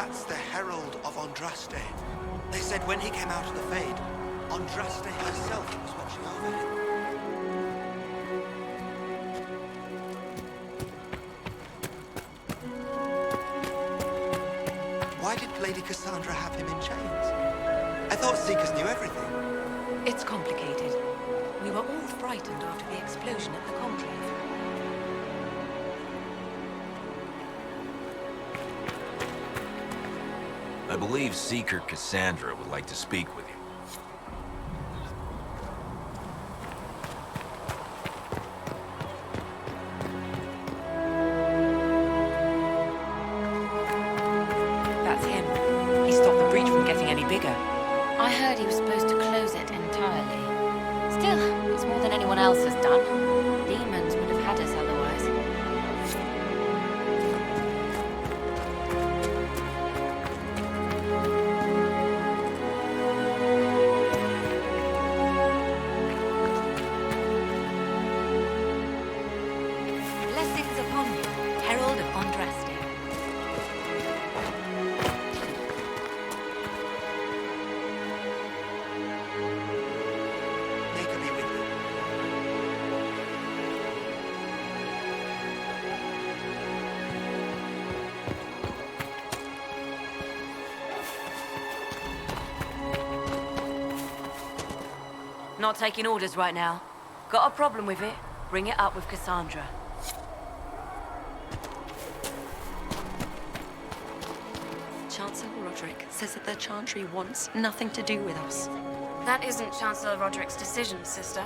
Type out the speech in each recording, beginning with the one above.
That's the Herald of Andraste. They said when he came out of the Fade, Andraste herself was watching over him. Why did Lady Cassandra have him in chains? I thought Seekers knew everything. It's complicated. We were all frightened after the explosion at the Conclave. I believe Seeker Cassandra would like to speak with you. That's him. He stopped the breach from getting any bigger. I heard he was supposed to close it entirely. Still, it's more than anyone else has done. Demons would have had us otherwise. Blessings upon you, Herald of Andraste. May God be with you. Not taking orders right now. Got a problem with it? Bring it up with Cassandra. Chancellor Roderick says that the Chantry wants nothing to do with us. That isn't Chancellor Roderick's decision, sister.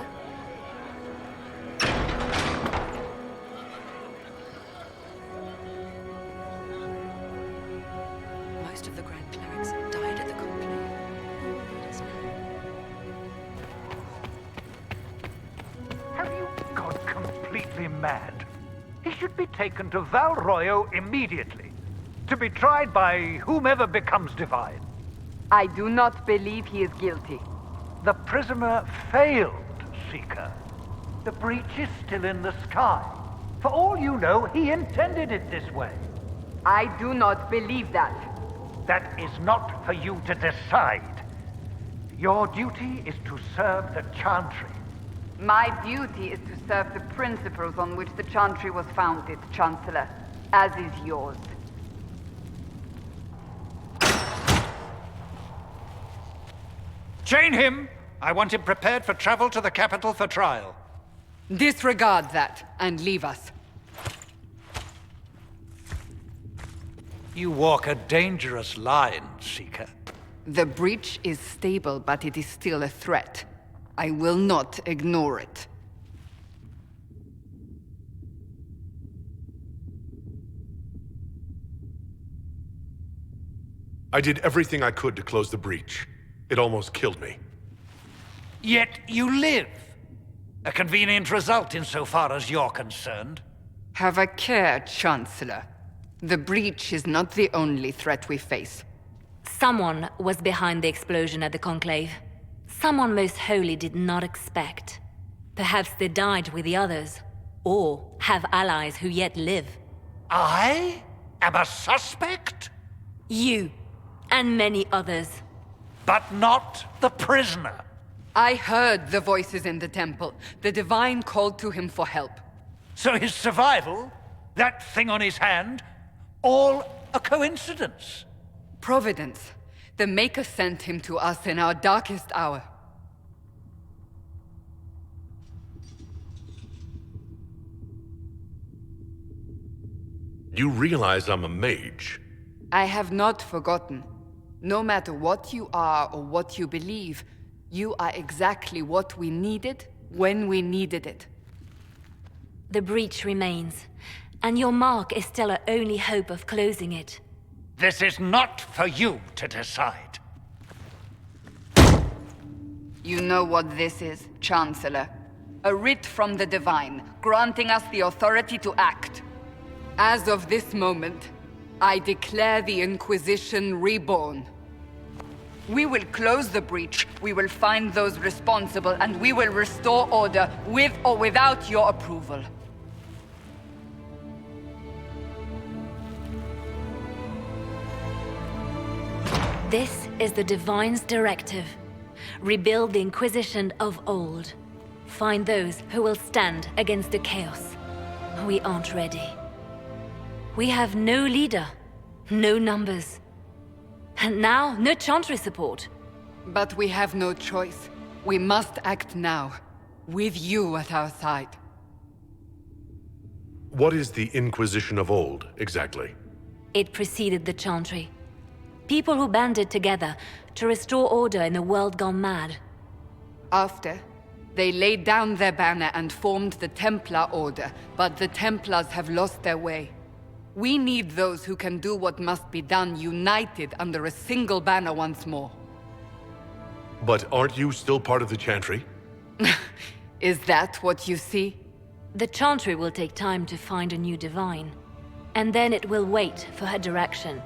Most of the Grand Clerics died at the Conclave. Let us know. Have you gone completely mad? He should be taken to Val Royo immediately, to be tried by whomever becomes divine. I do not believe he is guilty. The prisoner failed, Seeker. The breach is still in the sky. For all you know, he intended it this way. I do not believe that. That is not for you to decide. Your duty is to serve the Chantry. My duty is to serve the principles on which the Chantry was founded, Chancellor, as is yours. Chain him! I want him prepared for travel to the capital for trial. Disregard that and leave us. You walk a dangerous line, Seeker. The breach is stable, but it is still a threat. I will not ignore it. I did everything I could to close the breach. It almost killed me. Yet you live. A convenient result insofar as you're concerned. Have a care, Chancellor. The breach is not the only threat we face. Someone was behind the explosion at the Conclave. Someone Most Holy did not expect. Perhaps they died with the others, or have allies who yet live. I am a suspect? You, and many others. But not the prisoner. I heard the voices in the temple. The Divine called to him for help. So his survival, that thing on his hand, all a coincidence. Providence. The Maker sent him to us in our darkest hour. You realize I'm a mage. I have not forgotten. No matter what you are or what you believe, you are exactly what we needed when we needed it. The breach remains, and your mark is still our only hope of closing it. This is not for you to decide. You know what this is, Chancellor. A writ from the Divine, granting us the authority to act. As of this moment, I declare the Inquisition reborn. We will close the breach, we will find those responsible, and we will restore order with or without your approval. This is the Divine's directive. Rebuild the Inquisition of old. Find those who will stand against the chaos. We aren't ready. We have no leader, no numbers. And now, no Chantry support. But we have no choice. We must act now, with you at our side. What is the Inquisition of old, exactly? It preceded the Chantry. People who banded together to restore order in a world gone mad. After, they laid down their banner and formed the Templar Order, but the Templars have lost their way. We need those who can do what must be done, united under a single banner once more. But aren't you still part of the Chantry? Is that what you see? The Chantry will take time to find a new Divine. And then it will wait for her direction.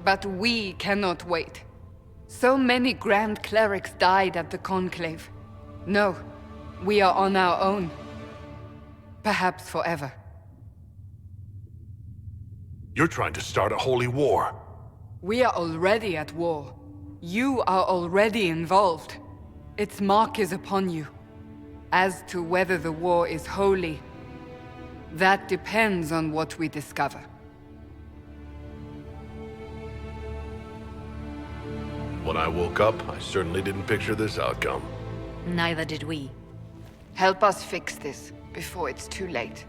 But we cannot wait. So many Grand Clerics died at the Conclave. No, we are on our own. Perhaps forever. You're trying to start a holy war. We are already at war. You are already involved. Its mark is upon you. As to whether the war is holy, that depends on what we discover. When I woke up, I certainly didn't picture this outcome. Neither did we. Help us fix this before it's too late.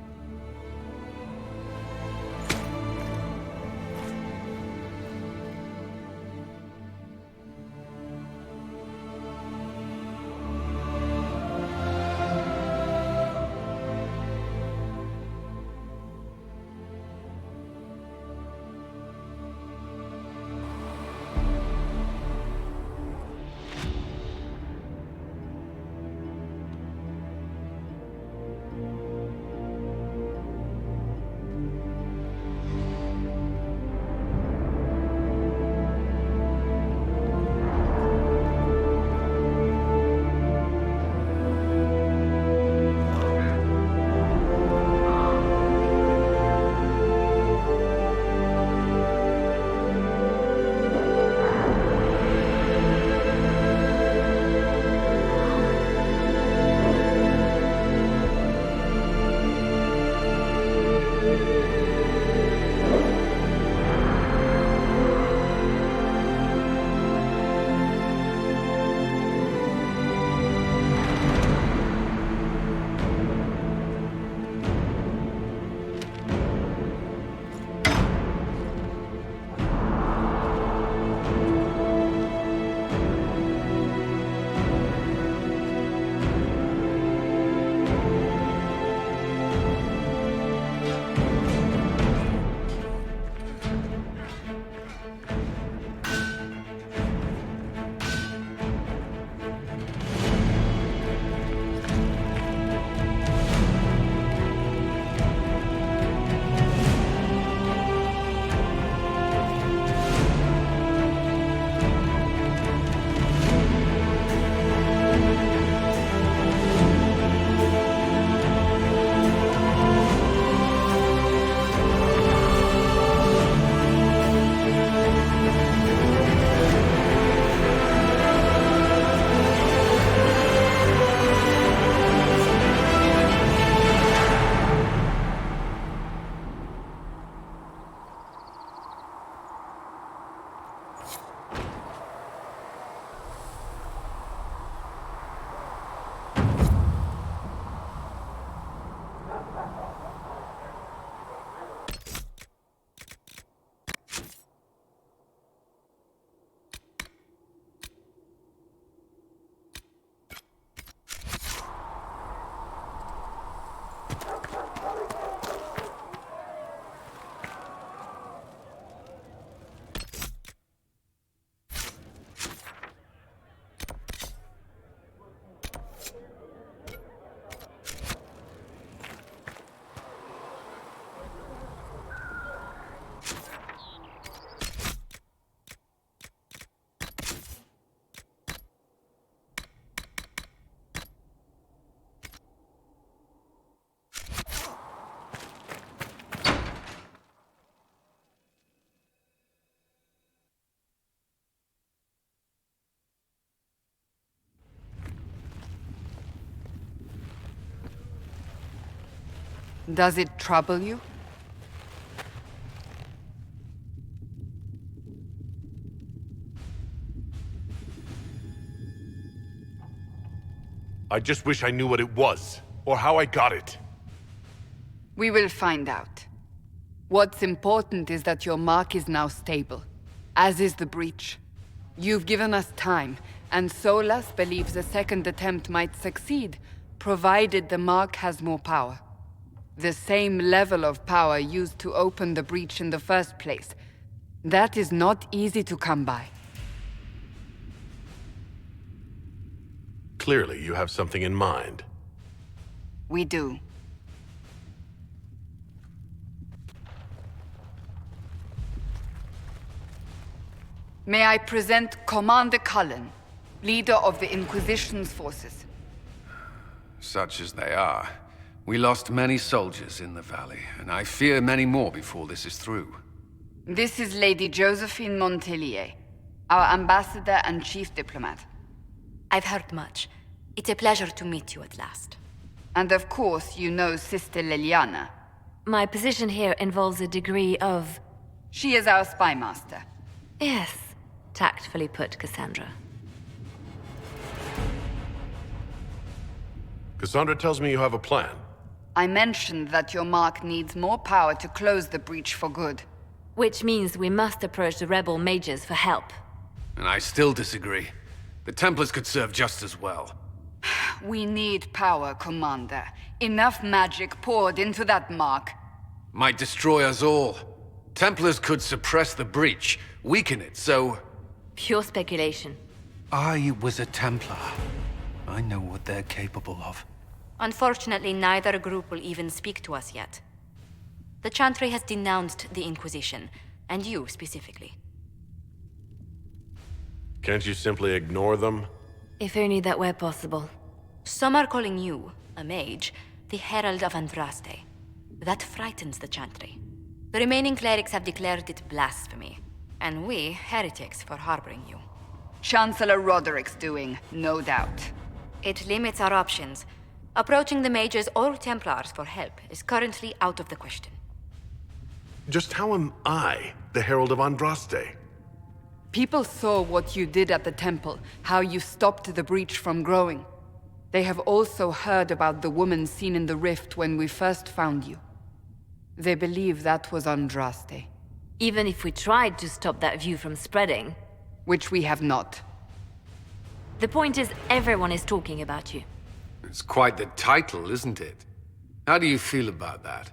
Does it trouble you? I just wish I knew what it was, or how I got it. We will find out. What's important is that your mark is now stable, as is the breach. You've given us time, and Solas believes a second attempt might succeed, provided the mark has more power. The same level of power used to open the breach in the first place. That is not easy to come by. Clearly, you have something in mind. We do. May I present Commander Cullen, leader of the Inquisition's forces. Such as they are. We lost many soldiers in the valley, and I fear many more before this is through. This is Lady Josephine Montelier, our ambassador and chief diplomat. I've heard much. It's a pleasure to meet you at last. And of course, you know Sister Liliana. My position here involves a degree of... She is our spy master. Yes, tactfully put, Cassandra. Cassandra tells me you have a plan. I mentioned that your mark needs more power to close the breach for good. Which means we must approach the rebel mages for help. And I still disagree. The Templars could serve just as well. We need power, Commander. Enough magic poured into that mark. Might destroy us all. Templars could suppress the breach, weaken it, so... Pure speculation. I was a Templar. I know what they're capable of. Unfortunately, neither group will even speak to us yet. The Chantry has denounced the Inquisition, and you specifically. Can't you simply ignore them? If only that were possible. Some are calling you, a mage, the Herald of Andraste. That frightens the Chantry. The remaining clerics have declared it blasphemy, and we, heretics, for harboring you. Chancellor Roderick's doing, no doubt. It limits our options. Approaching the mages or Templars for help is currently out of the question. Just how am I the Herald of Andraste? People saw what you did at the temple, how you stopped the breach from growing. They have also heard about the woman seen in the rift when we first found you. They believe that was Andraste. Even if we tried to stop that view from spreading... Which we have not. The point is, everyone is talking about you. It's quite the title, isn't it? How do you feel about that?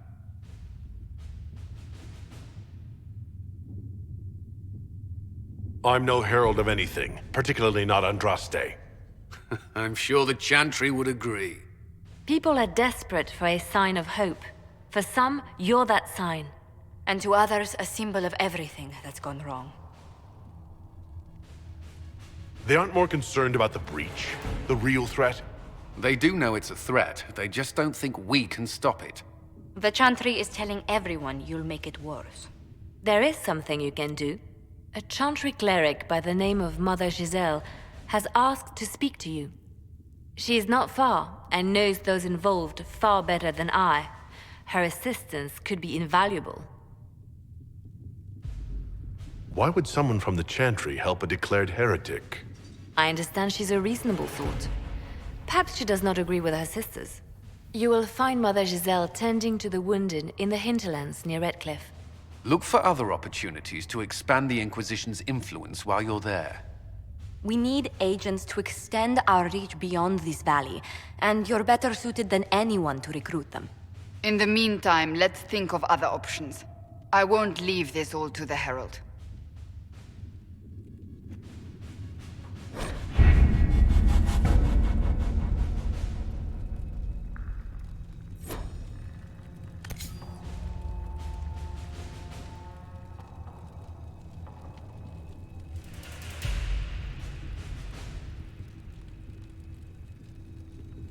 I'm no herald of anything, particularly not Andraste. I'm sure the Chantry would agree. People are desperate for a sign of hope. For some, you're that sign. And to others, a symbol of everything that's gone wrong. They aren't more concerned about the breach, the real threat? They do know it's a threat, they just don't think we can stop it. The Chantry is telling everyone you'll make it worse. There is something you can do. A Chantry cleric by the name of Mother Giselle has asked to speak to you. She is not far, and knows those involved far better than I. Her assistance could be invaluable. Why would someone from the Chantry help a declared heretic? I understand she's a reasonable sort. Perhaps she does not agree with her sisters. You will find Mother Giselle tending to the wounded in the hinterlands near Redcliffe. Look for other opportunities to expand the Inquisition's influence while you're there. We need agents to extend our reach beyond this valley, and you're better suited than anyone to recruit them. In the meantime, let's think of other options. I won't leave this all to the Herald.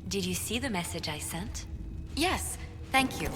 Did you see the message I sent? Yes, thank you.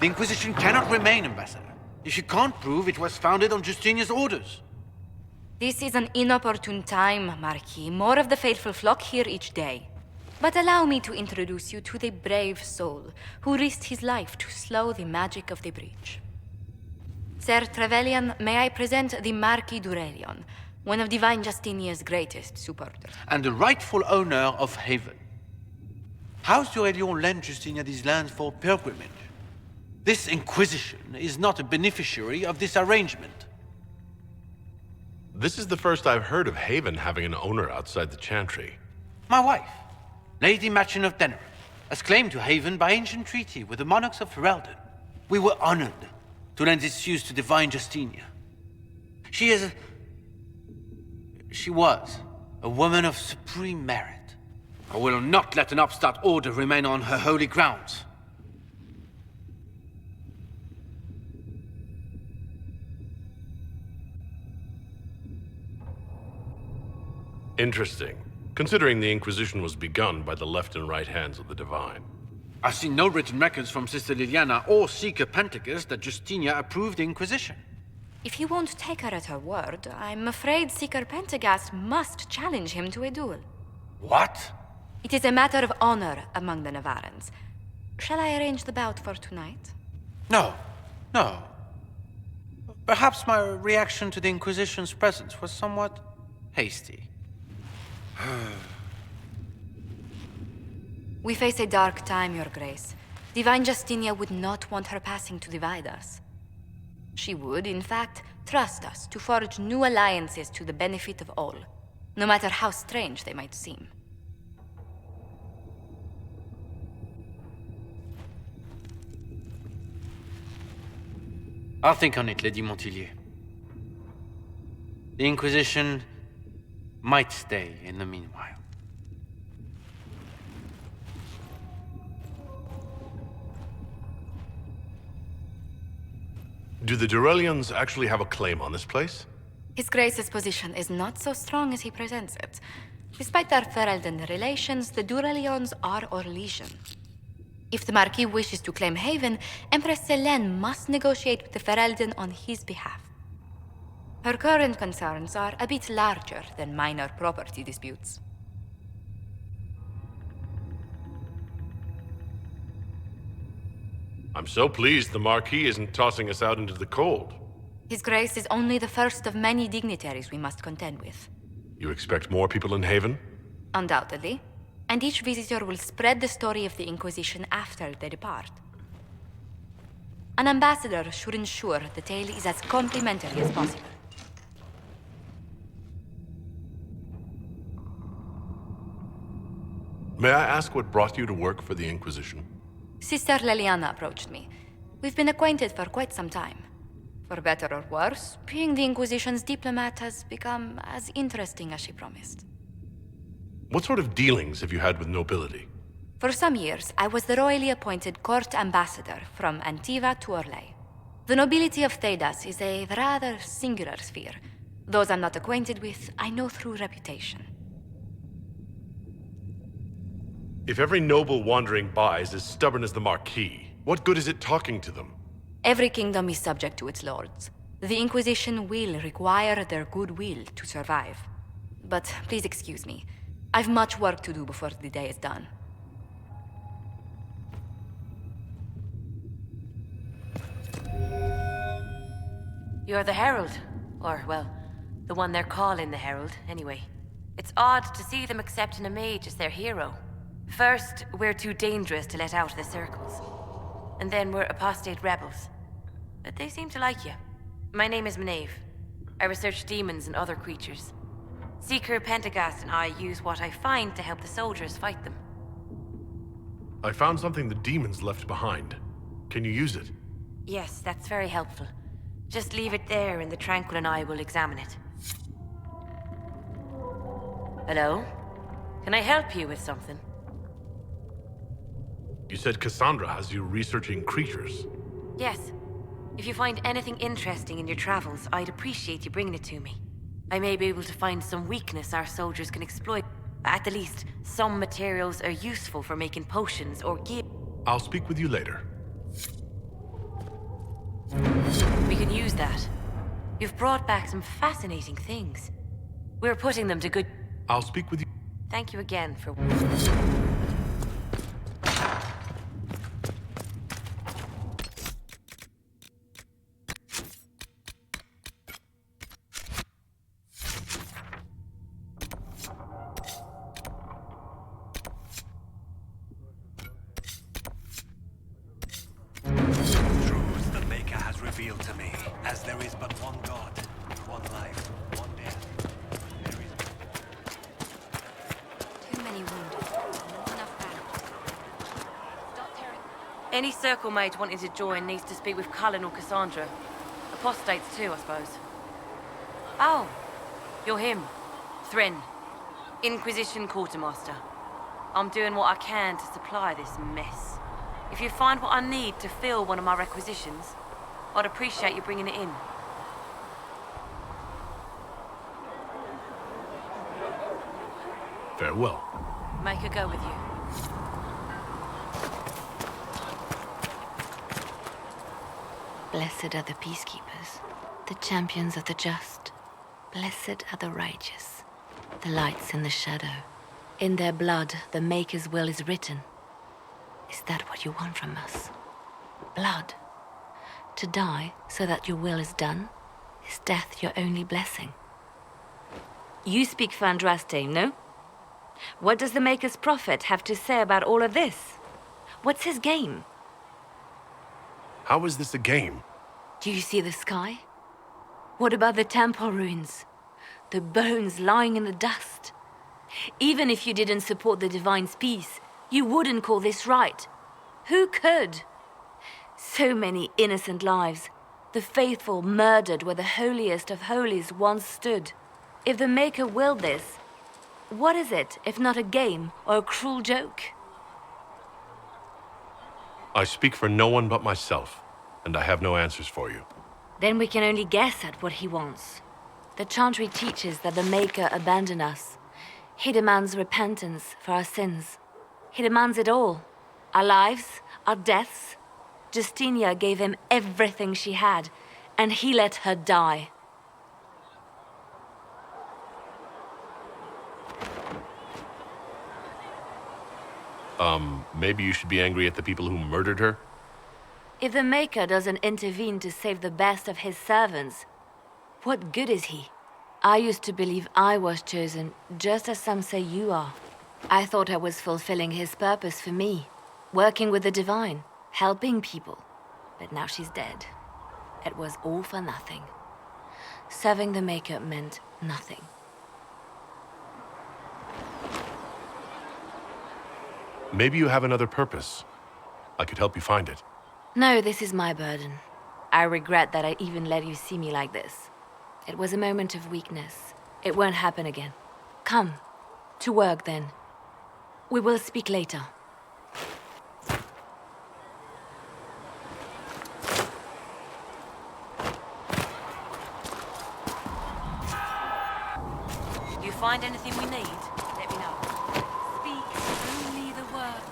The Inquisition cannot remain, Ambassador, if you can't prove it was founded on Justinia's orders. This is an inopportune time, Marquis. More of the faithful flock here each day. But allow me to introduce you to the brave soul who risked his life to slow the magic of the breach. Sir Trevelyan, may I present the Marquis d'Aurelion, one of Divine Justinia's greatest supporters. And the rightful owner of Haven. House d'Aurelion lent Justinia these lands for pilgrimage. This Inquisition is not a beneficiary of this arrangement. This is the first I've heard of Haven having an owner outside the Chantry. My wife, Lady Machin of Denerim, has claim to Haven by ancient treaty with the monarchs of Ferelden. We were honored to lend its use to Divine Justinia. She was a woman of supreme merit. I will not let an upstart order remain on her holy grounds. Interesting, considering the Inquisition was begun by the left and right hands of the Divine. I've seen no written records from Sister Liliana or Seeker Pentagast that Justinia approved the Inquisition. If you won't take her at her word, I'm afraid Seeker Pentagast must challenge him to a duel. What? It is a matter of honor among the Navarrans. Shall I arrange the bout for tonight? No. Perhaps my reaction to the Inquisition's presence was somewhat hasty. We face a dark time, Your Grace. Divine Justinia would not want her passing to divide us. She would, in fact, trust us to forge new alliances to the benefit of all, no matter how strange they might seem. I'll think on it, Lady Montilyet. The Inquisition might stay in the meanwhile. Do the Durelians actually have a claim on this place? His Grace's position is not so strong as he presents it. Despite their Ferelden relations, the Durelions are Orlesian. If the Marquis wishes to claim Haven, Empress Selene must negotiate with the Ferelden on his behalf. Her current concerns are a bit larger than minor property disputes. I'm so pleased the Marquis isn't tossing us out into the cold. His Grace is only the first of many dignitaries we must contend with. You expect more people in Haven? Undoubtedly. And each visitor will spread the story of the Inquisition after they depart. An ambassador should ensure the tale is as complimentary as possible. May I ask what brought you to work for the Inquisition? Sister Liliana approached me. We've been acquainted for quite some time. For better or worse, being the Inquisition's diplomat has become as interesting as she promised. What sort of dealings have you had with nobility? For some years, I was the royally appointed court ambassador from Antiva to Orlais. The nobility of Thedas is a rather singular sphere. Those I'm not acquainted with, I know through reputation. If every noble wandering by is as stubborn as the Marquis, what good is it talking to them? Every kingdom is subject to its lords. The Inquisition will require their goodwill to survive. But please excuse me. I've much work to do before the day is done. You're the Herald. Or, well, the one they're calling the Herald, anyway. It's odd to see them accepting a mage as their hero. First, we're too dangerous to let out of the circles. And then we're apostate rebels. But they seem to like you. My name is Maeve. I research demons and other creatures. Seeker Pentagast and I use what I find to help the soldiers fight them. I found something the demons left behind. Can you use it? Yes, that's very helpful. Just leave it there and the Tranquil and I will examine it. Hello? Can I help you with something? You said Cassandra has you researching creatures. Yes. If you find anything interesting in your travels, I'd appreciate you bringing it to me. I may be able to find some weakness our soldiers can exploit. At the least, some materials are useful for making potions or gear. I'll speak with you later. We can use that. You've brought back some fascinating things. We're putting them to good... I'll speak with you. Thank you again for... Truths the Maker has revealed to me, as there is but one God, one life, one death. There is... Too many wounded. Not enough battles. Stop tearing. Any circle mage wanting to join needs to speak with Cullen or Cassandra. Apostates too, I suppose. Oh, you're him. Thren. Inquisition Quartermaster. I'm doing what I can to supply this mess. If you find what I need to fill one of my requisitions, I'd appreciate you bringing it in. Farewell. Make her go with you. Blessed are the peacekeepers, the champions of the just. Blessed are the righteous, the lights in the shadow. In their blood, the Maker's will is written. Is that what you want from us? Blood? To die so that your will is done? Is death your only blessing? You speak for Andraste, no? What does the Maker's prophet have to say about all of this? What's his game? How is this a game? Do you see the sky? What about the temple ruins? The bones lying in the dust? Even if you didn't support the Divine's peace, you wouldn't call this right. Who could? So many innocent lives. The faithful murdered where the holiest of holies once stood. If the Maker willed this, what is it if not a game or a cruel joke? I speak for no one but myself, and I have no answers for you. Then we can only guess at what he wants. The Chantry teaches that the Maker abandoned us. He demands repentance for our sins. He demands it all. Our lives, our deaths. Justinia gave him everything she had, and he let her die. Maybe you should be angry at the people who murdered her? If the Maker doesn't intervene to save the best of his servants, what good is he? I used to believe I was chosen, just as some say you are. I thought I was fulfilling his purpose for me, working with the Divine, helping people. But now she's dead. It was all for nothing. Serving the Maker meant nothing. Maybe you have another purpose. I could help you find it. No, this is my burden. I regret that I even let you see me like this. It was a moment of weakness. It won't happen again. Come. To work, then. We will speak later. You find anything we need, let me know. Speak only the word.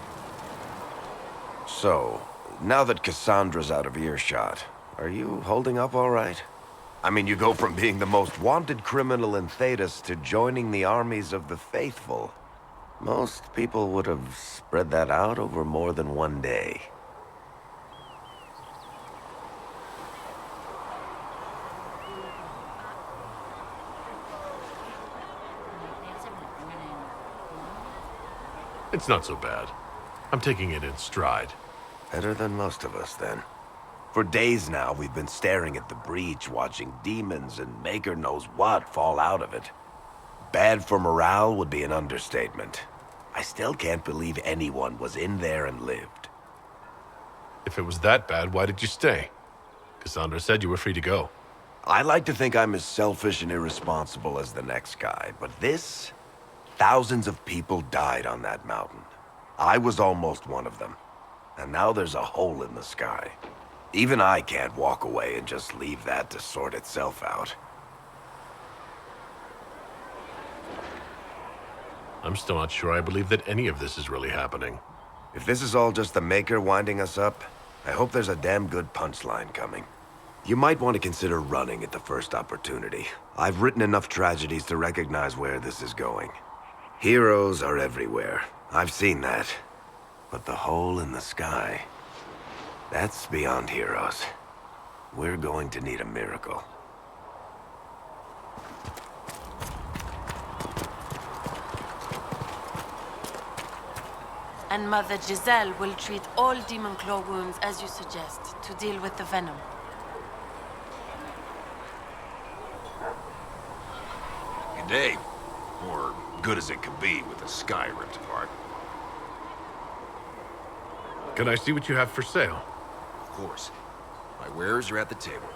So, now that Cassandra's out of earshot, are you holding up all right? I mean, you go from being the most wanted criminal in Thedas to joining the armies of the faithful. Most people would have spread that out over more than one day. It's not so bad. I'm taking it in stride. Better than most of us, then. For days now, we've been staring at the breach, watching demons and Maker knows what fall out of it. Bad for morale would be an understatement. I still can't believe anyone was in there and lived. If it was that bad, why did you stay? Cassandra said you were free to go. I like to think I'm as selfish and irresponsible as the next guy, but this... Thousands of people died on that mountain. I was almost one of them. And now there's a hole in the sky. Even I can't walk away and just leave that to sort itself out. I'm still not sure I believe that any of this is really happening. If this is all just the Maker winding us up, I hope there's a damn good punchline coming. You might want to consider running at the first opportunity. I've written enough tragedies to recognize where this is going. Heroes are everywhere. I've seen that. But the hole in the sky, that's beyond heroes. We're going to need a miracle. And Mother Giselle will treat all demon claw wounds as you suggest, to deal with the venom. Good day. Or good as it could be with the sky ripped apart. Can I see what you have for sale? Of course. My wares are at the table.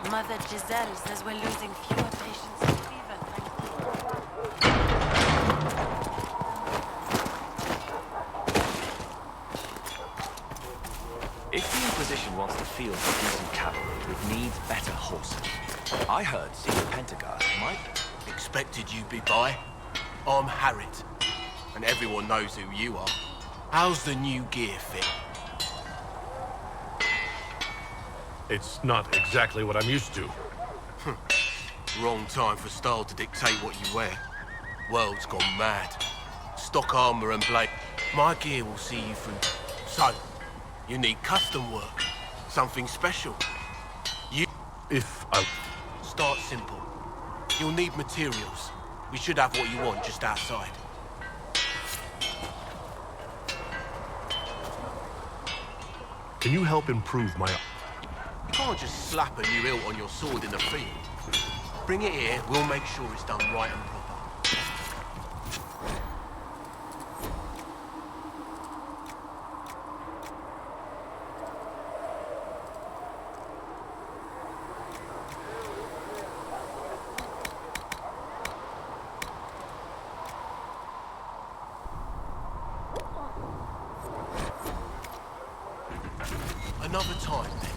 Mother Giselle says we're losing fewer patients to fever. If the Inquisition wants to field decent cavalry, it needs better horses. I heard Secret Pentagast might... Expected you'd be by. I'm Harriet, and everyone knows who you are. How's the new gear fit? It's not exactly what I'm used to. Wrong time for style to dictate what you wear. World's gone mad. Stock armor and blade. My gear will see you through. So, you need custom work. Something special. If I... Start simple. You'll need materials. We should have what you want just outside. Can you help improve my... You can't just slap a new hilt on your sword in the field. Bring it here, we'll make sure it's done right and proper. another time then.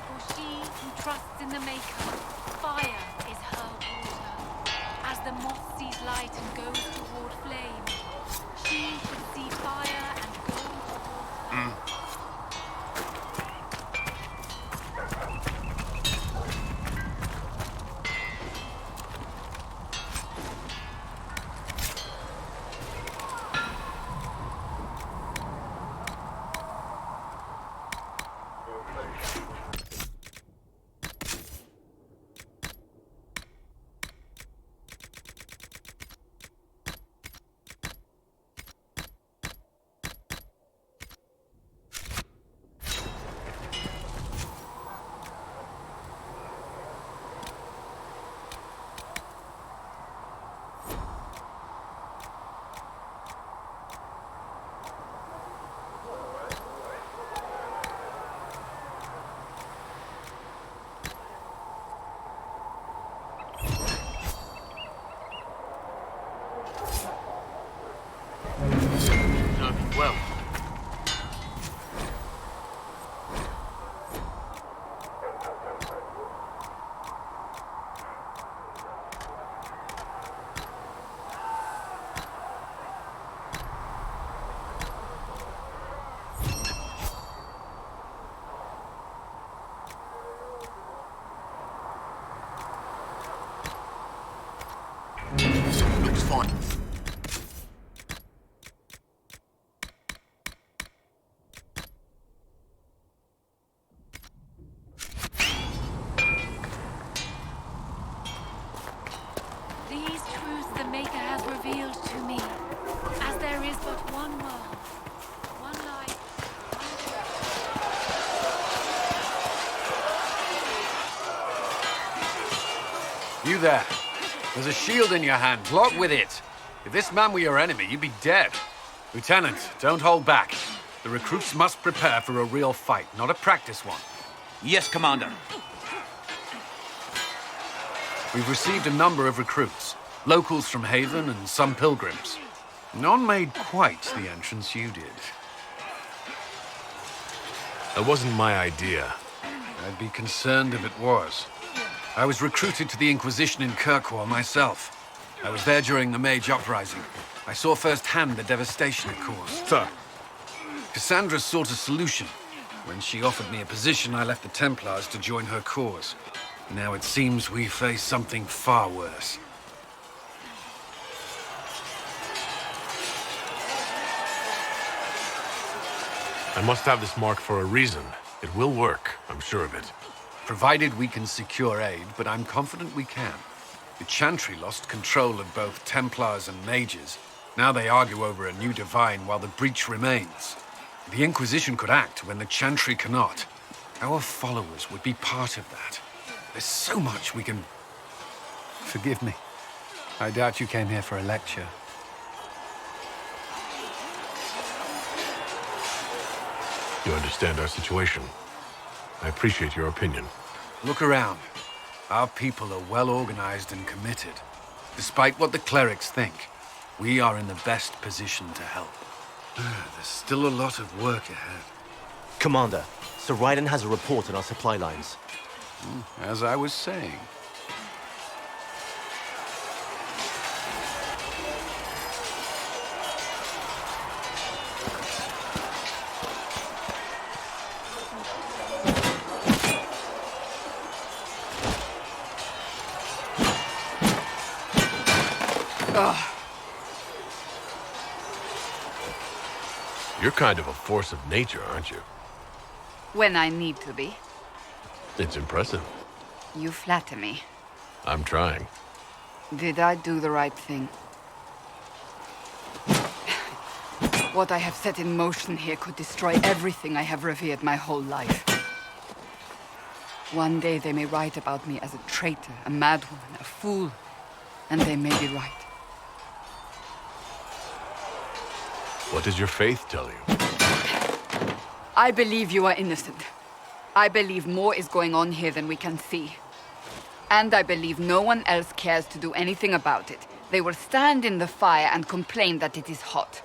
For she who trusts in the Maker, fire is her water. As the moth sees light and goes toward flame, she should see fire and go toward Well, looks fine. These truths the Maker has revealed to me, as there is but one world, one life, You there. There's a shield in your hand. Block with it. If this man were your enemy, you'd be dead. Lieutenant, don't hold back. The recruits must prepare for a real fight, not a practice one. Yes, Commander. We've received a number of recruits. Locals from Haven and some pilgrims. None made quite the entrance you did. That wasn't my idea. I'd be concerned if it was. I was recruited to the Inquisition in Kirkwall myself. I was there during the Mage Uprising. I saw firsthand the devastation it caused. Sir. Cassandra sought a solution. When she offered me a position, I left the Templars to join her cause. Now it seems we face something far worse. I must have this mark for a reason. It will work, I'm sure of it. Provided we can secure aid, but I'm confident we can. The Chantry lost control of both Templars and Mages. Now they argue over a new Divine while the breach remains. The Inquisition could act when the Chantry cannot. Our followers would be part of that. There's so much we can... Forgive me. I doubt you came here for a lecture. You understand our situation. I appreciate your opinion. Look around. Our people are well organized and committed. Despite what the clerics think, we are in the best position to help. There's still a lot of work ahead. Commander, Sir Raiden has a report on our supply lines. As I was saying. You're kind of a force of nature, aren't you? When I need to be. It's impressive. You flatter me. I'm trying. Did I do the right thing? What I have set in motion here could destroy everything I have revered my whole life. One day they may write about me as a traitor, a madwoman, a fool, and they may be right. What does your faith tell you? I believe you are innocent. I believe more is going on here than we can see. And I believe no one else cares to do anything about it. They will stand in the fire and complain that it is hot.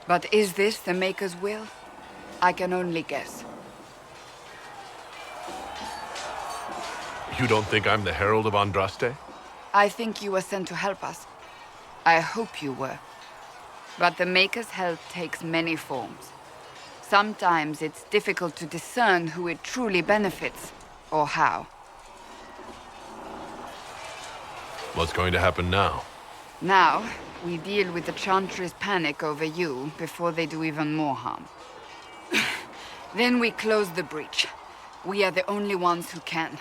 But is this the Maker's will? I can only guess. You don't think I'm the Herald of Andraste? I think you were sent to help us. I hope you were. But the Maker's help takes many forms. Sometimes it's difficult to discern who it truly benefits, or how. What's going to happen now? Now, we deal with the Chantry's panic over you before they do even more harm. Then we close the breach. We are the only ones who can.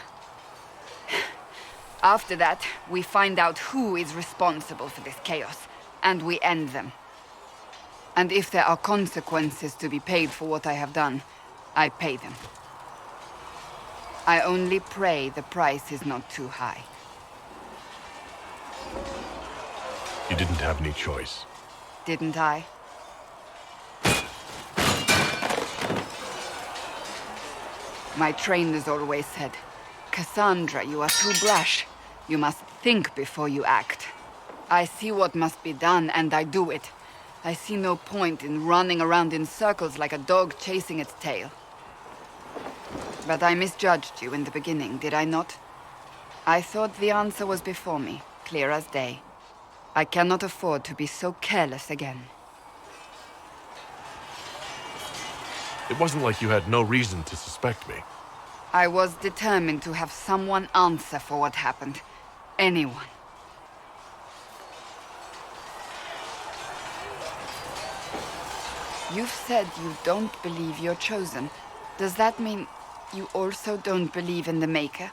After that, we find out who is responsible for this chaos, and we end them. And if there are consequences to be paid for what I have done, I pay them. I only pray the price is not too high. You didn't have any choice. Didn't I? My trainers always said, Cassandra, you are too brash. You must think before you act. I see what must be done, and I do it. I see no point in running around in circles like a dog chasing its tail. But I misjudged you in the beginning, did I not? I thought the answer was before me, clear as day. I cannot afford to be so careless again. It wasn't like you had no reason to suspect me. I was determined to have someone answer for what happened. Anyone. You've said you don't believe you're chosen. Does that mean you also don't believe in the Maker?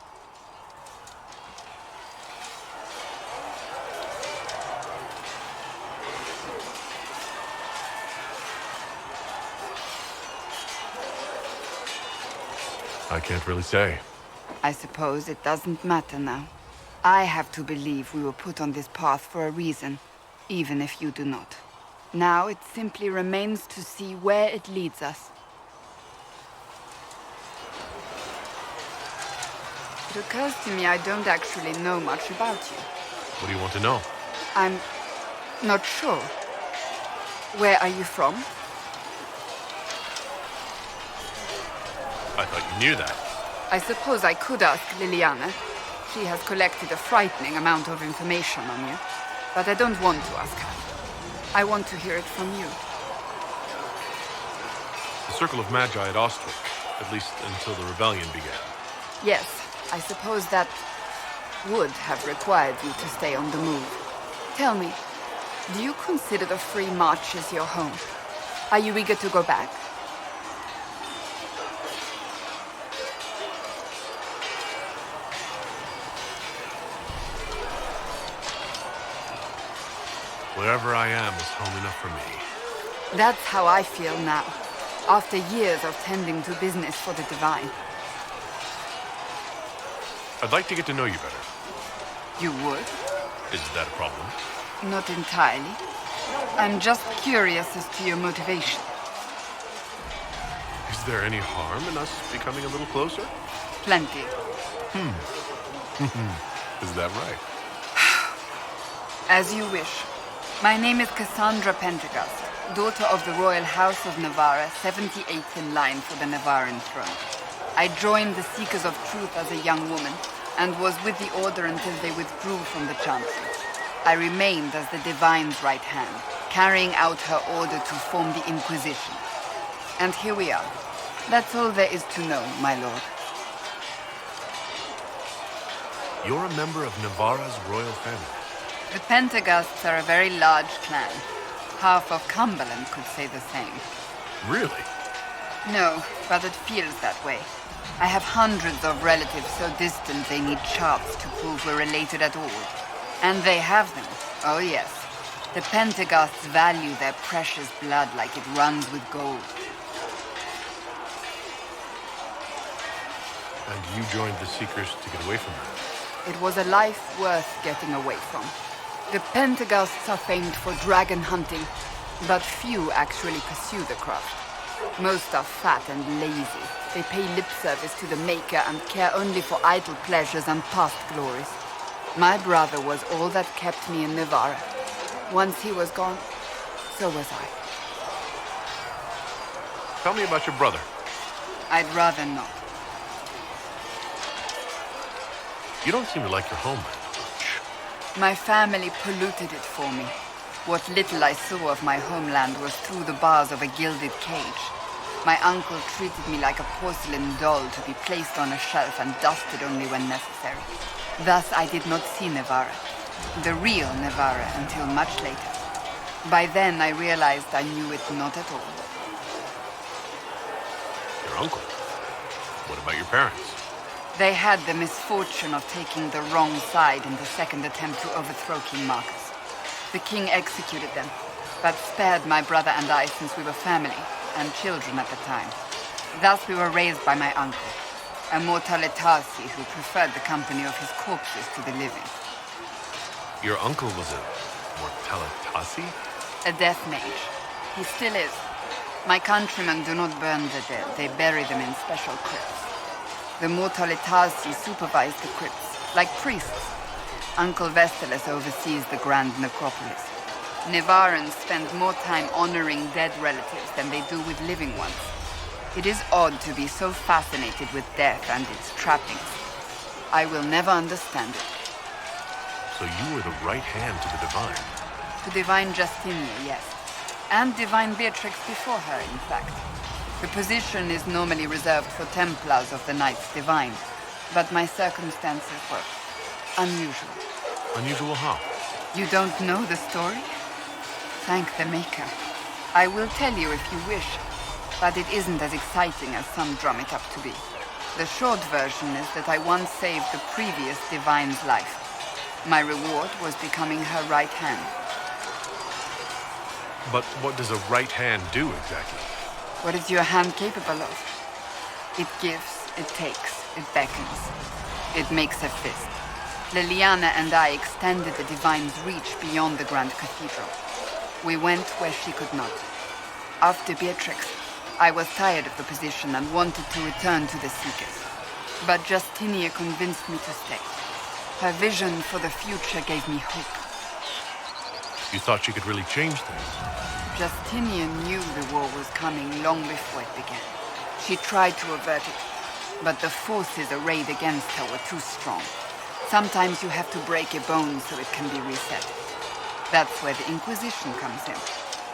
I can't really say. I suppose it doesn't matter now. I have to believe we were put on this path for a reason, even if you do not. Now it simply remains to see where it leads us. It occurs to me I don't actually know much about you. What do you want to know? I'm not sure. Where are you from? I thought you knew that. I suppose I could ask Liliana. She has collected a frightening amount of information on you. But I don't want to ask her. I want to hear it from you. The Circle of Magi at Ostwick, at least until the rebellion began. Yes, I suppose that would have required you to stay on the move. Tell me, do you consider the Free March as your home? Are you eager to go back? Wherever I am is home enough for me. That's how I feel now, after years of tending to business for the Divine. I'd like to get to know you better. You would? Is that a problem? Not entirely. I'm just curious as to your motivation. Is there any harm in us becoming a little closer? Plenty. Is that right? As you wish. My name is Cassandra Pentecost, daughter of the Royal House of Navarra, 78th in line for the Navarran throne. I joined the Seekers of Truth as a young woman, and was with the Order until they withdrew from the Chancellor. I remained as the Divine's right hand, carrying out her order to form the Inquisition. And here we are. That's all there is to know, my lord. You're a member of Navarra's royal family. The Pentecosts are a very large clan. Half of Cumberland could say the same. Really? No, but it feels that way. I have hundreds of relatives so distant they need charts to prove we're related at all. And they have them. Oh yes. The Pentecosts value their precious blood like it runs with gold. And you joined the Seekers to get away from her? It was a life worth getting away from. The Pentecosts are famed for dragon hunting, but few actually pursue the craft. Most are fat and lazy. They pay lip service to the Maker and care only for idle pleasures and past glories. My brother was all that kept me in Navarra. Once he was gone, so was I. Tell me about your brother. I'd rather not. You don't seem to like your homeland. My family polluted it for me. What little I saw of my homeland was through the bars of a gilded cage. My uncle treated me like a porcelain doll to be placed on a shelf and dusted only when necessary. Thus, I did not see Navarra, the real Navarra, until much later. By then, I realized I knew it not at all. Your uncle? What about your parents? They had the misfortune of taking the wrong side in the second attempt to overthrow King Marcus. The king executed them, but spared my brother and I since we were family, and children at the time. Thus we were raised by my uncle, a Mortaletasi who preferred the company of his corpses to the living. Your uncle was a Mortaletasi? A death mage. He still is. My countrymen do not burn the dead, they bury them in special crypts. The Mortaletasi supervise the crypts, like priests. Uncle Vestalis oversees the grand necropolis. Navarrans spend more time honoring dead relatives than they do with living ones. It is odd to be so fascinated with death and its trappings. I will never understand it. So you were the right hand to the Divine? To Divine Justinia, yes. And Divine Beatrix before her, in fact. The position is normally reserved for Templars of the Knights Divine, but my circumstances were unusual. Unusual how? You don't know the story? Thank the Maker. I will tell you if you wish, but it isn't as exciting as some drum it up to be. The short version is that I once saved the previous Divine's life. My reward was becoming her right hand. But what does a right hand do exactly? What is your hand capable of? It gives, it takes, it beckons. It makes a fist. Liliana and I extended the Divine's reach beyond the Grand Cathedral. We went where she could not. After Beatrix, I was tired of the position and wanted to return to the Seekers. But Justinia convinced me to stay. Her vision for the future gave me hope. You thought she could really change things? Justinian knew the war was coming long before it began. She tried to avert it, but the forces arrayed against her were too strong. Sometimes you have to break a bone so it can be reset. That's where the Inquisition comes in.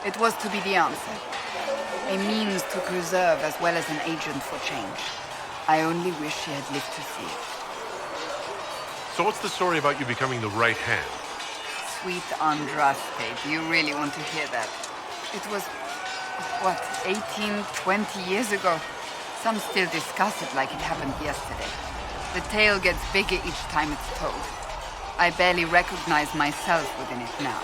It was to be the answer. A means to preserve as well as an agent for change. I only wish she had lived to see it. So what's the story about you becoming the right hand? Sweet Andraste, do you really want to hear that? It was, 18, 20 years ago? Some still discuss it like it happened yesterday. The tale gets bigger each time it's told. I barely recognize myself within it now.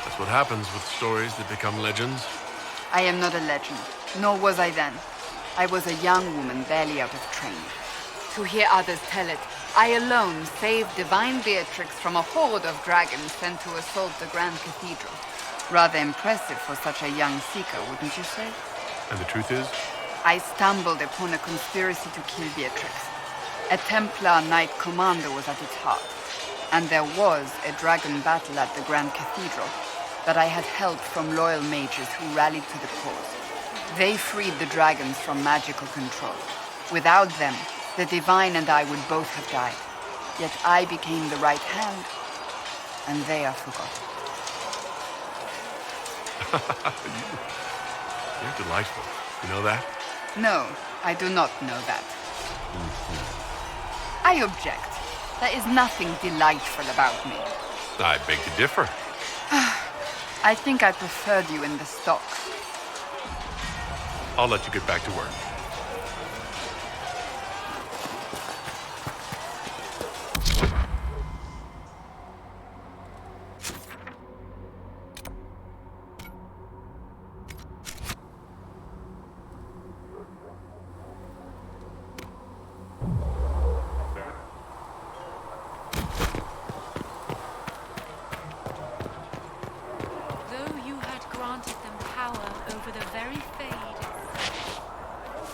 That's what happens with stories that become legends. I am not a legend, nor was I then. I was a young woman barely out of training. To hear others tell it, I alone saved Divine Beatrix from a horde of dragons sent to assault the Grand Cathedral. Rather impressive for such a young seeker, wouldn't you say? And the truth is? I stumbled upon a conspiracy to kill Beatrix. A Templar Knight Commander was at its heart, and there was a dragon battle at the Grand Cathedral, but I had help from loyal mages who rallied to the cause. They freed the dragons from magical control. Without them, the Divine and I would both have died. Yet I became the right hand, and they are forgotten. You're delightful. You know that? No, I do not know that. I object. There is nothing delightful about me. I beg to differ. I think I preferred you in the stocks. I'll let you get back to work. Though you had granted them power over the very Fade itself,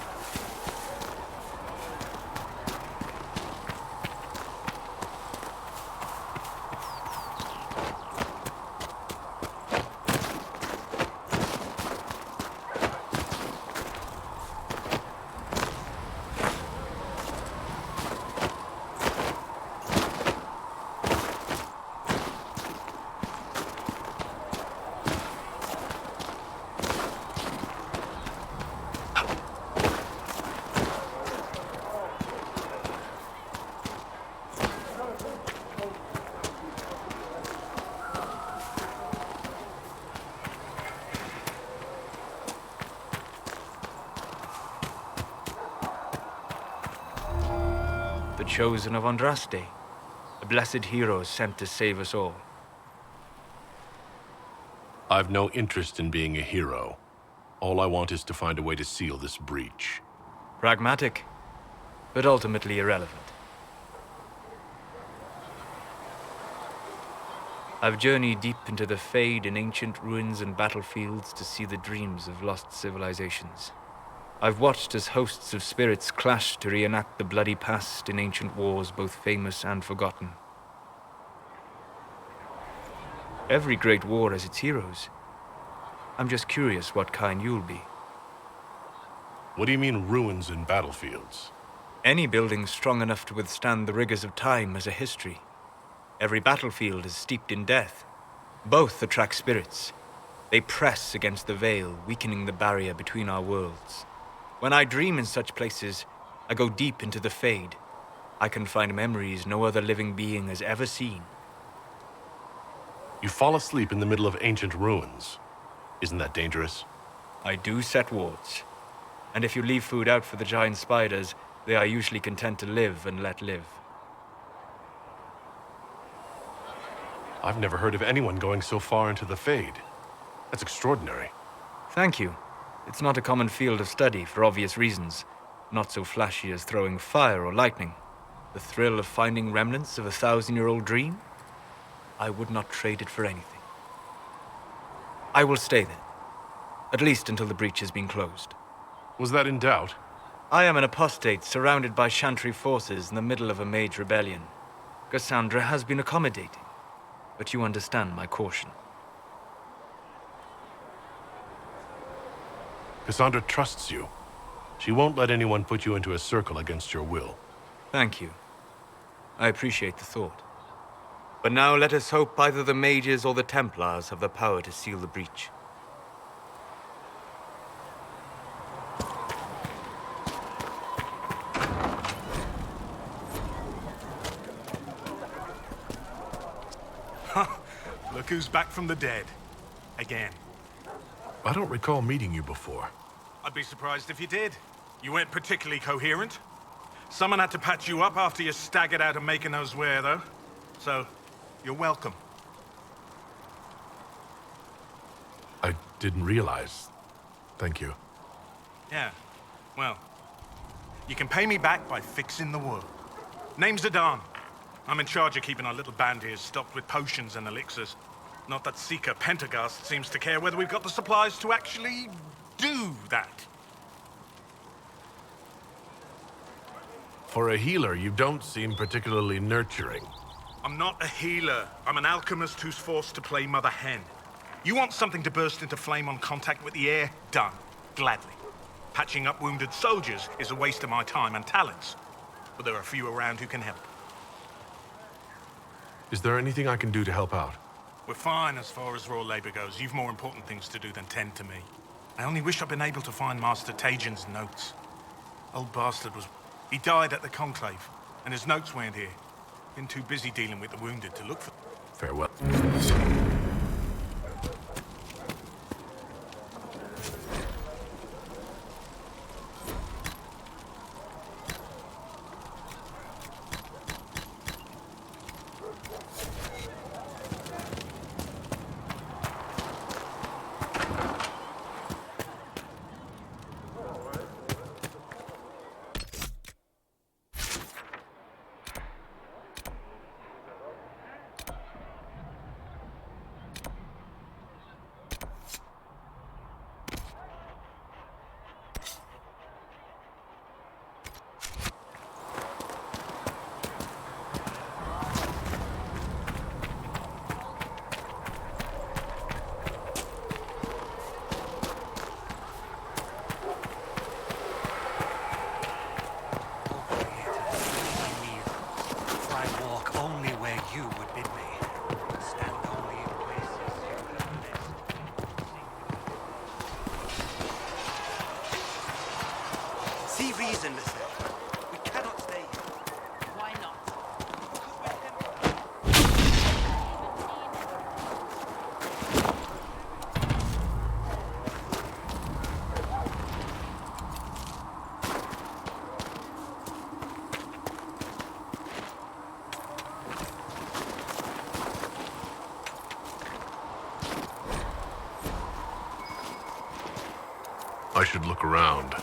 the chosen of Andraste, a blessed hero sent to save us all. I've no interest in being a hero. All I want is to find a way to seal this breach. Pragmatic, but ultimately irrelevant. I've journeyed deep into the Fade in ancient ruins and battlefields to see the dreams of lost civilizations. I've watched as hosts of spirits clash to reenact the bloody past in ancient wars both famous and forgotten. Every great war has its heroes. I'm just curious what kind you'll be. What do you mean ruins and battlefields? Any building strong enough to withstand the rigors of time has a history. Every battlefield is steeped in death. Both attract spirits. They press against the veil, weakening the barrier between our worlds. When I dream in such places, I go deep into the Fade. I can find memories no other living being has ever seen. You fall asleep in the middle of ancient ruins. Isn't that dangerous? I do set wards. And if you leave food out for the giant spiders, they are usually content to live and let live. I've never heard of anyone going so far into the Fade. That's extraordinary. Thank you. It's not a common field of study for obvious reasons. Not so flashy as throwing fire or lightning. The thrill of finding remnants of a 1,000-year-old dream? I would not trade it for anything. I will stay then. At least until the breach has been closed. Was that in doubt? I am an apostate surrounded by Chantry forces in the middle of a mage rebellion. Cassandra has been accommodating, but you understand my caution. Cassandra trusts you. She won't let anyone put you into a circle against your will. Thank you. I appreciate the thought. But now let us hope either the mages or the Templars have the power to seal the breach. Look who's back from the dead. Again. I don't recall meeting you before. I'd be surprised if you did. You weren't particularly coherent. Someone had to patch you up after you staggered out of making those wear, though. So, you're welcome. I didn't realize. Thank you. Yeah, well, you can pay me back by fixing the world. Name's Zidane. I'm in charge of keeping our little band here stocked with potions and elixirs. Not that Seeker Pentagast seems to care whether we've got the supplies to actually do that. For a healer, you don't seem particularly nurturing. I'm not a healer. I'm an alchemist who's forced to play Mother Hen. You want something to burst into flame on contact with the air? Done. Gladly. Patching up wounded soldiers is a waste of my time and talents. But there are a few around who can help. Is there anything I can do to help out? We're fine as far as raw labor goes. You've more important things to do than tend to me. I only wish I'd been able to find Master Tajin's notes. Old bastard was... He died at the Conclave, and his notes weren't here. Been too busy dealing with the wounded to look for... Farewell. See reason, listen. We cannot stay here. Why not? should look around.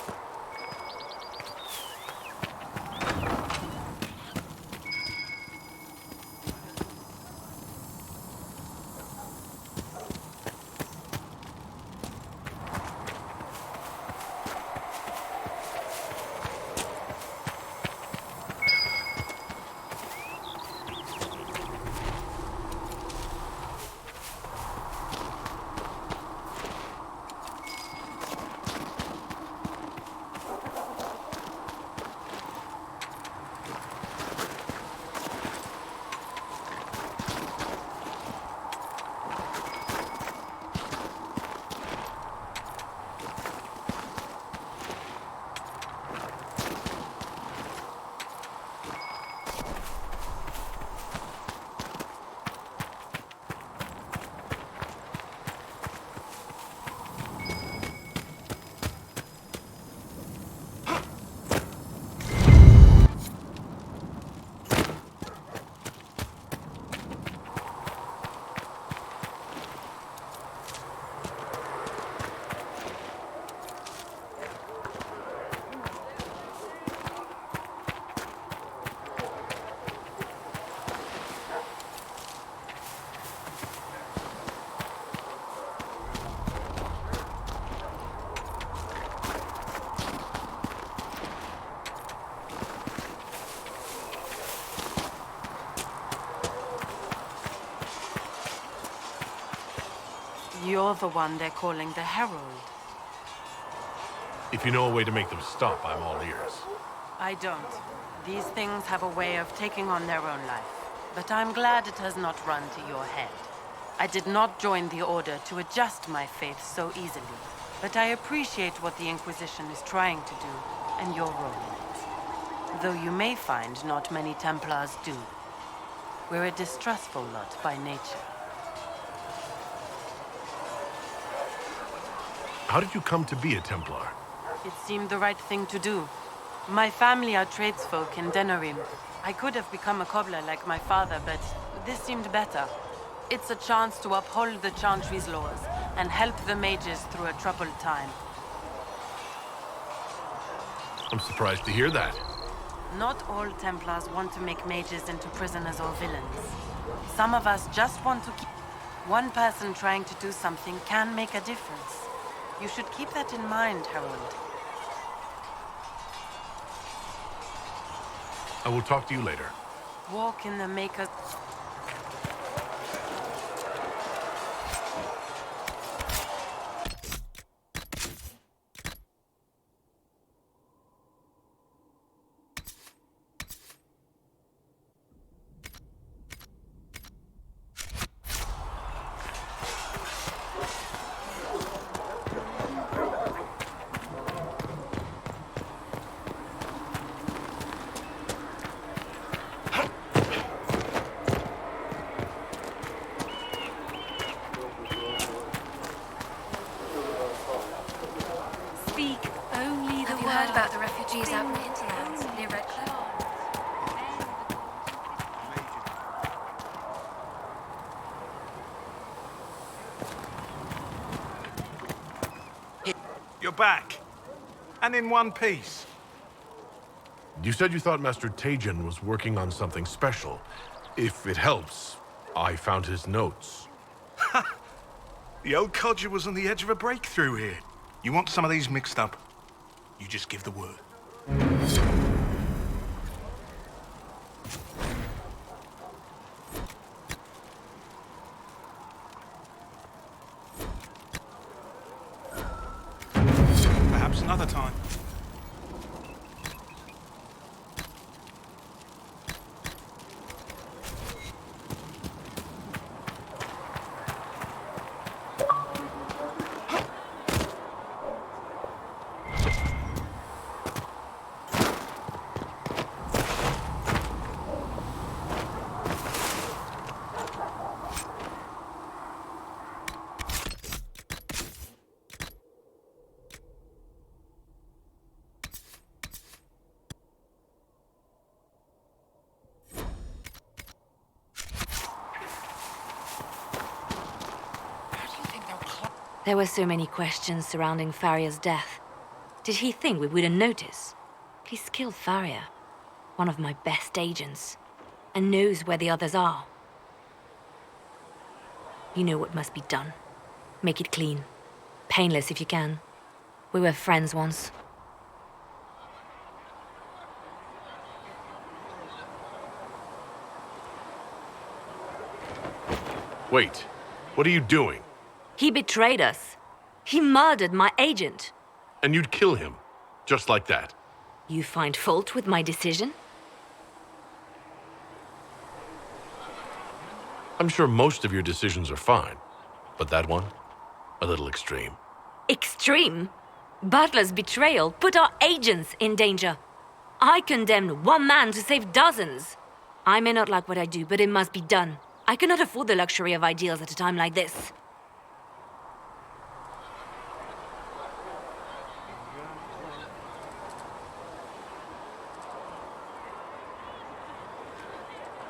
You're the one they're calling the Herald. If you know a way to make them stop, I'm all ears. I don't. These things have a way of taking on their own life. But I'm glad it has not run to your head. I did not join the Order to adjust my faith so easily. But I appreciate what the Inquisition is trying to do, and your role in it. Though you may find not many Templars do. We're a distrustful lot by nature. How did you come to be a Templar? It seemed the right thing to do. My family are tradesfolk in Denerim. I could have become a cobbler like my father, but this seemed better. It's a chance to uphold the Chantry's laws and help the mages through a troubled time. I'm surprised to hear that. Not all Templars want to make mages into prisoners or villains. Some of us just want to keep... One person trying to do something can make a difference. You should keep that in mind, Harold. I will talk to you later. Walk in the Maker's... About the refugees out in the hinterlands near Red Cliff. You're back. And in one piece. You said you thought Master Tejan was working on something special. If it helps, I found his notes. The old codger was on the edge of a breakthrough here. You want some of these mixed up? You just give the word. Perhaps another time. There were so many questions surrounding Faria's death. Did he think we wouldn't notice? He's killed Faria, one of my best agents, and knows where the others are. You know what must be done. Make it clean. Painless if you can. We were friends once. Wait, what are you doing? He betrayed us. He murdered my agent. And you'd kill him, just like that. You find fault with my decision? I'm sure most of your decisions are fine, but that one, a little extreme. Extreme? Butler's betrayal put our agents in danger. I condemned one man to save dozens. I may not like what I do, but it must be done. I cannot afford the luxury of ideals at a time like this.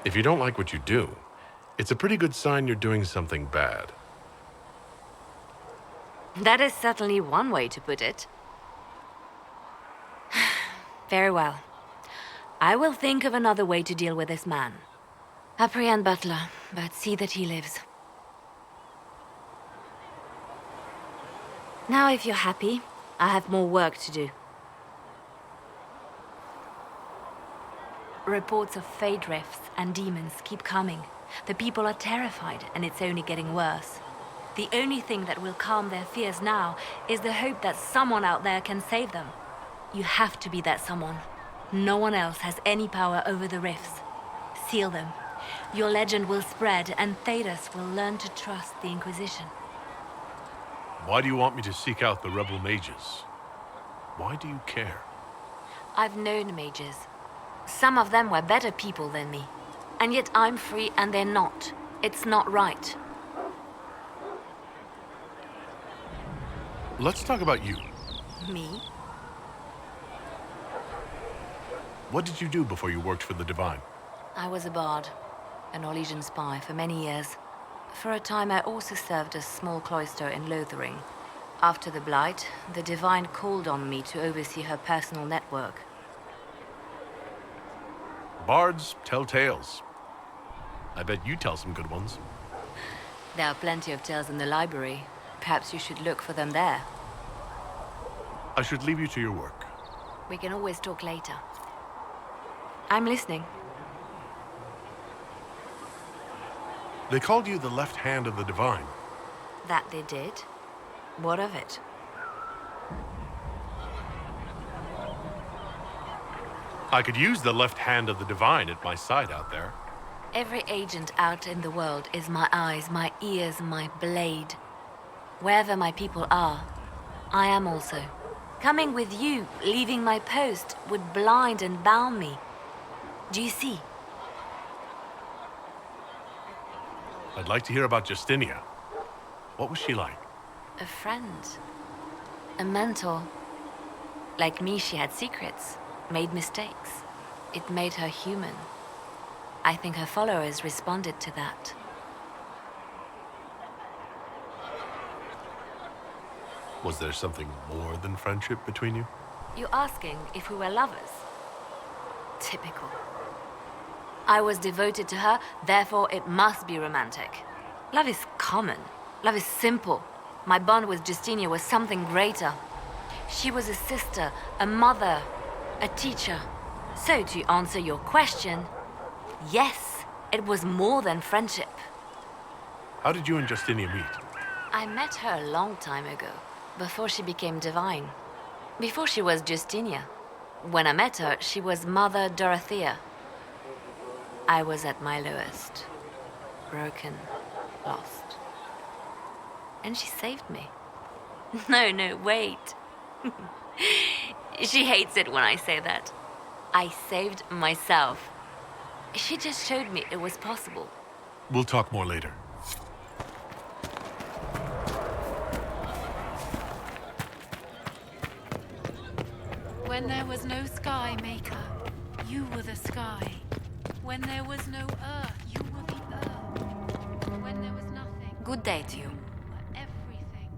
If you don't like what you do, it's a pretty good sign you're doing something bad. That is certainly one way to put it. Very well. I will think of another way to deal with this man. Apprehend Butler, but see that he lives. Now, if you're happy, I have more work to do. Reports of fade rifts and demons keep coming. The people are terrified, and it's only getting worse. The only thing that will calm their fears now is the hope that someone out there can save them. You have to be that someone. No one else has any power over the rifts. Seal them. Your legend will spread, and Thedas will learn to trust the Inquisition. Why do you want me to seek out the rebel mages? Why do you care? I've known mages. Some of them were better people than me. And yet I'm free and they're not. It's not right. Let's talk about you. Me? What did you do before you worked for the Divine? I was a bard, an Orlesian spy for many years. For a time I also served a small cloister in Lothering. After the Blight, the Divine called on me to oversee her personal network. Bards tell tales. I bet you tell some good ones. There are plenty of tales in the library. Perhaps you should look for them there. I should leave you to your work. We can always talk later. I'm listening. They called you the left hand of the Divine. That they did. What of it? I could use the left hand of the Divine at my side out there. Every agent out in the world is my eyes, my ears, my blade. Wherever my people are, I am also. Coming with you, leaving my post, would blind and bound me. Do you see? I'd like to hear about Justinia. What was she like? A friend. A mentor. Like me, she had secrets, made mistakes. It made her human. I think her followers responded to that. Was there something more than friendship between you? You're asking if we were lovers? Typical. I was devoted to her, therefore it must be romantic. Love is common. Love is simple. My bond with Justinia was something greater. She was a sister, a mother, a teacher. So to answer your question, yes, it was more than friendship. How did you and Justinia meet? I met her a long time ago, before she became divine. Before she was Justinia. When I met her, she was Mother Dorothea. I was at my lowest. Broken, lost. And she saved me. No, wait. She hates it when I say that. I saved myself. She just showed me it was possible. We'll talk more later. When there was no sky, Maker, you were the sky. When there was no earth, you were the earth. When there was nothing, Good day to you. you were everything.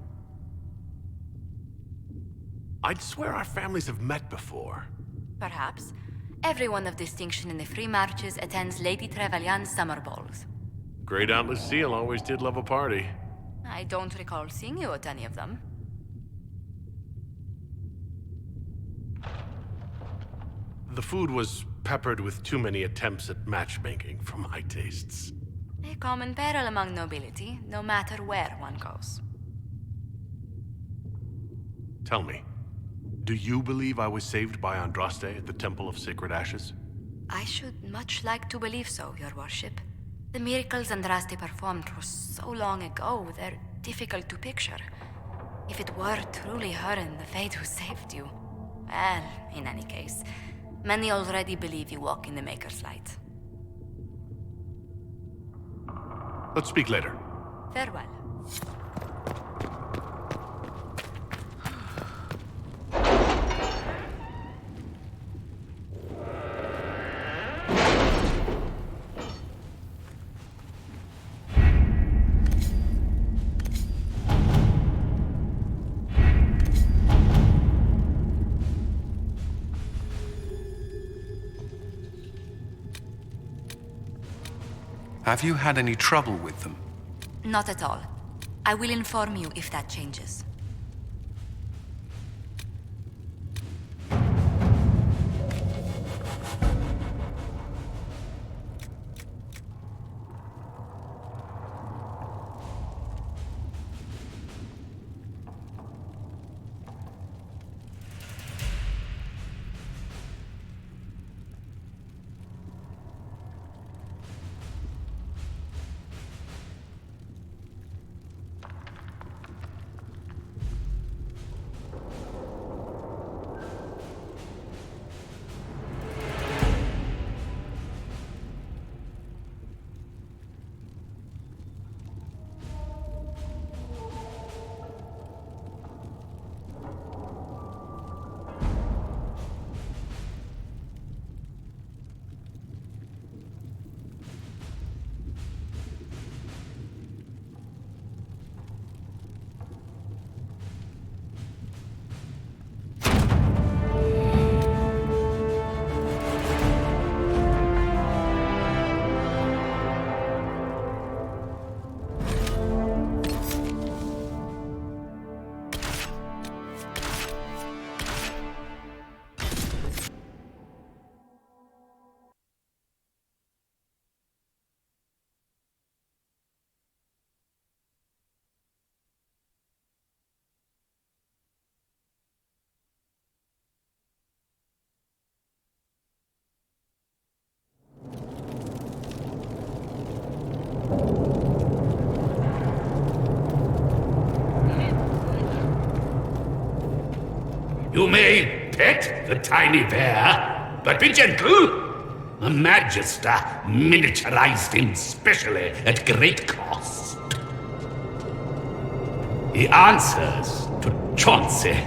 I'd swear our families have met before. Perhaps. Everyone of distinction in the Free Marches attends Lady Trevelyan's summer balls. Great Aunt Lucille always did love a party. I don't recall seeing you at any of them. The food was peppered with too many attempts at matchmaking for my tastes. A common peril among nobility, no matter where one goes. Tell me, do you believe I was saved by Andraste at the Temple of Sacred Ashes? I should much like to believe so, your worship. The miracles Andraste performed were so long ago, they're difficult to picture. If it were truly her and the Fade who saved you... Well, in any case, many already believe you walk in the Maker's light. Let's speak later. Farewell. Have you had any trouble with them? Not at all. I will inform you if that changes. You may pet the tiny bear, but be gentle. A Magister miniaturized him specially at great cost. He answers to Chauncey.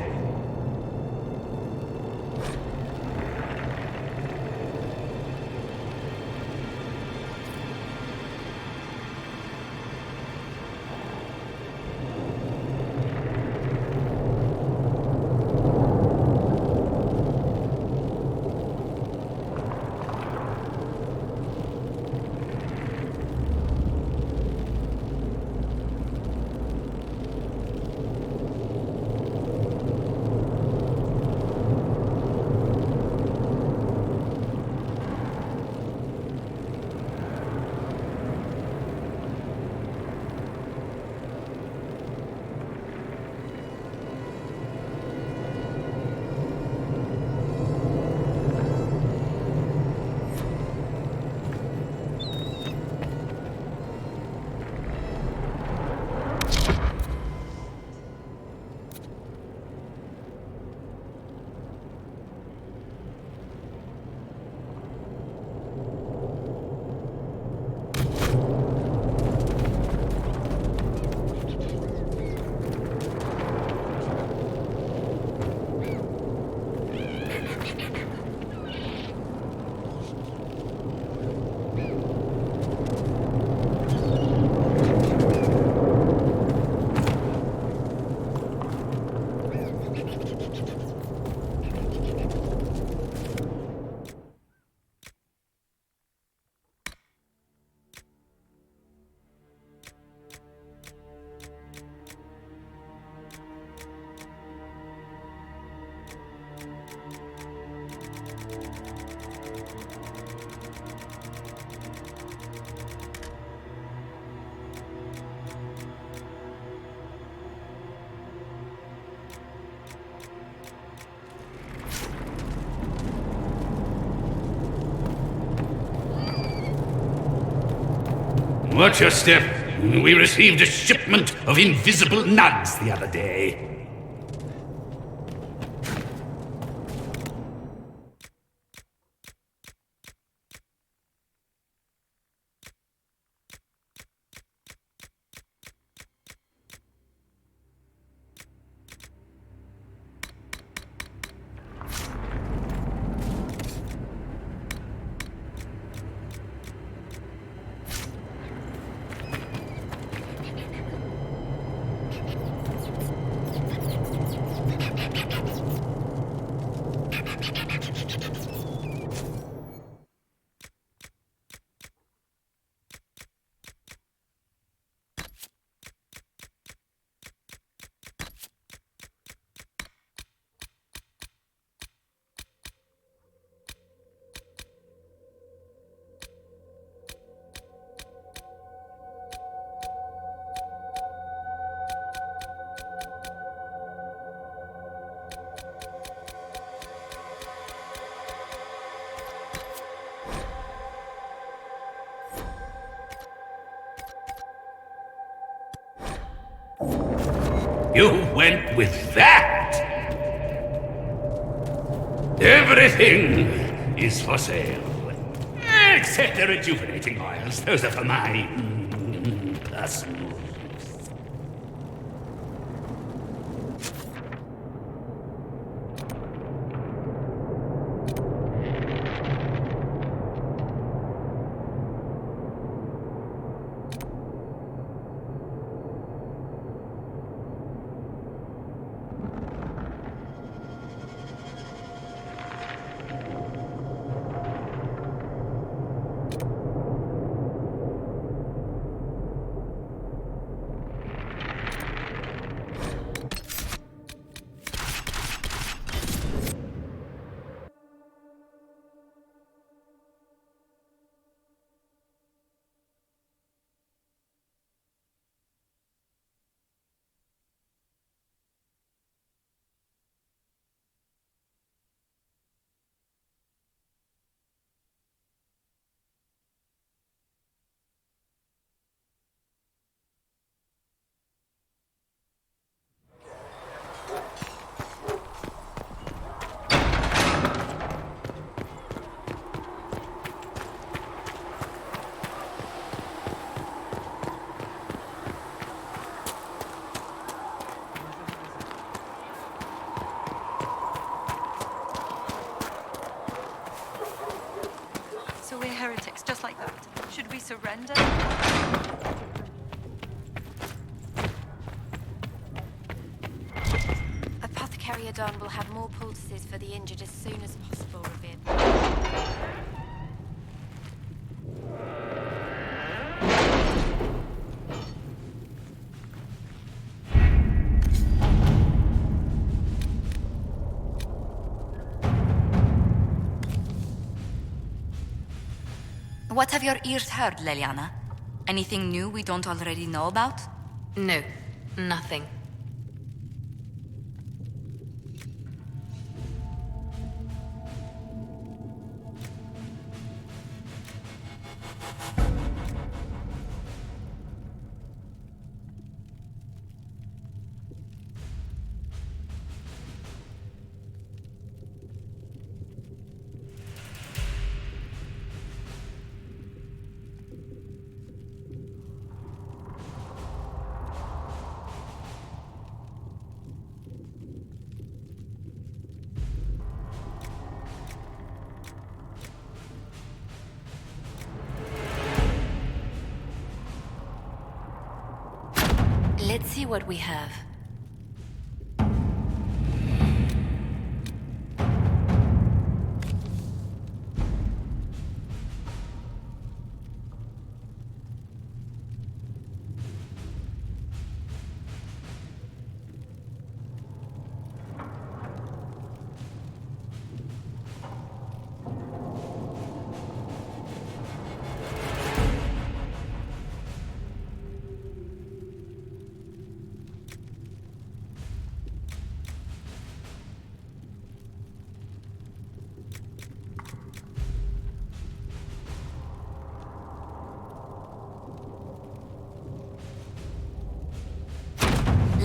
Watch your step. We received a shipment of invisible nugs the other day. You went with that? Everything is for sale. Except the rejuvenating oils. Those are for my personal. So we're heretics, just like that. Should we surrender? Apothecary Adon will have more poultices for the injured as soon as possible, Revered. What have your ears heard, Leliana? Anything new we don't already know about? No, nothing. Let's see what we have.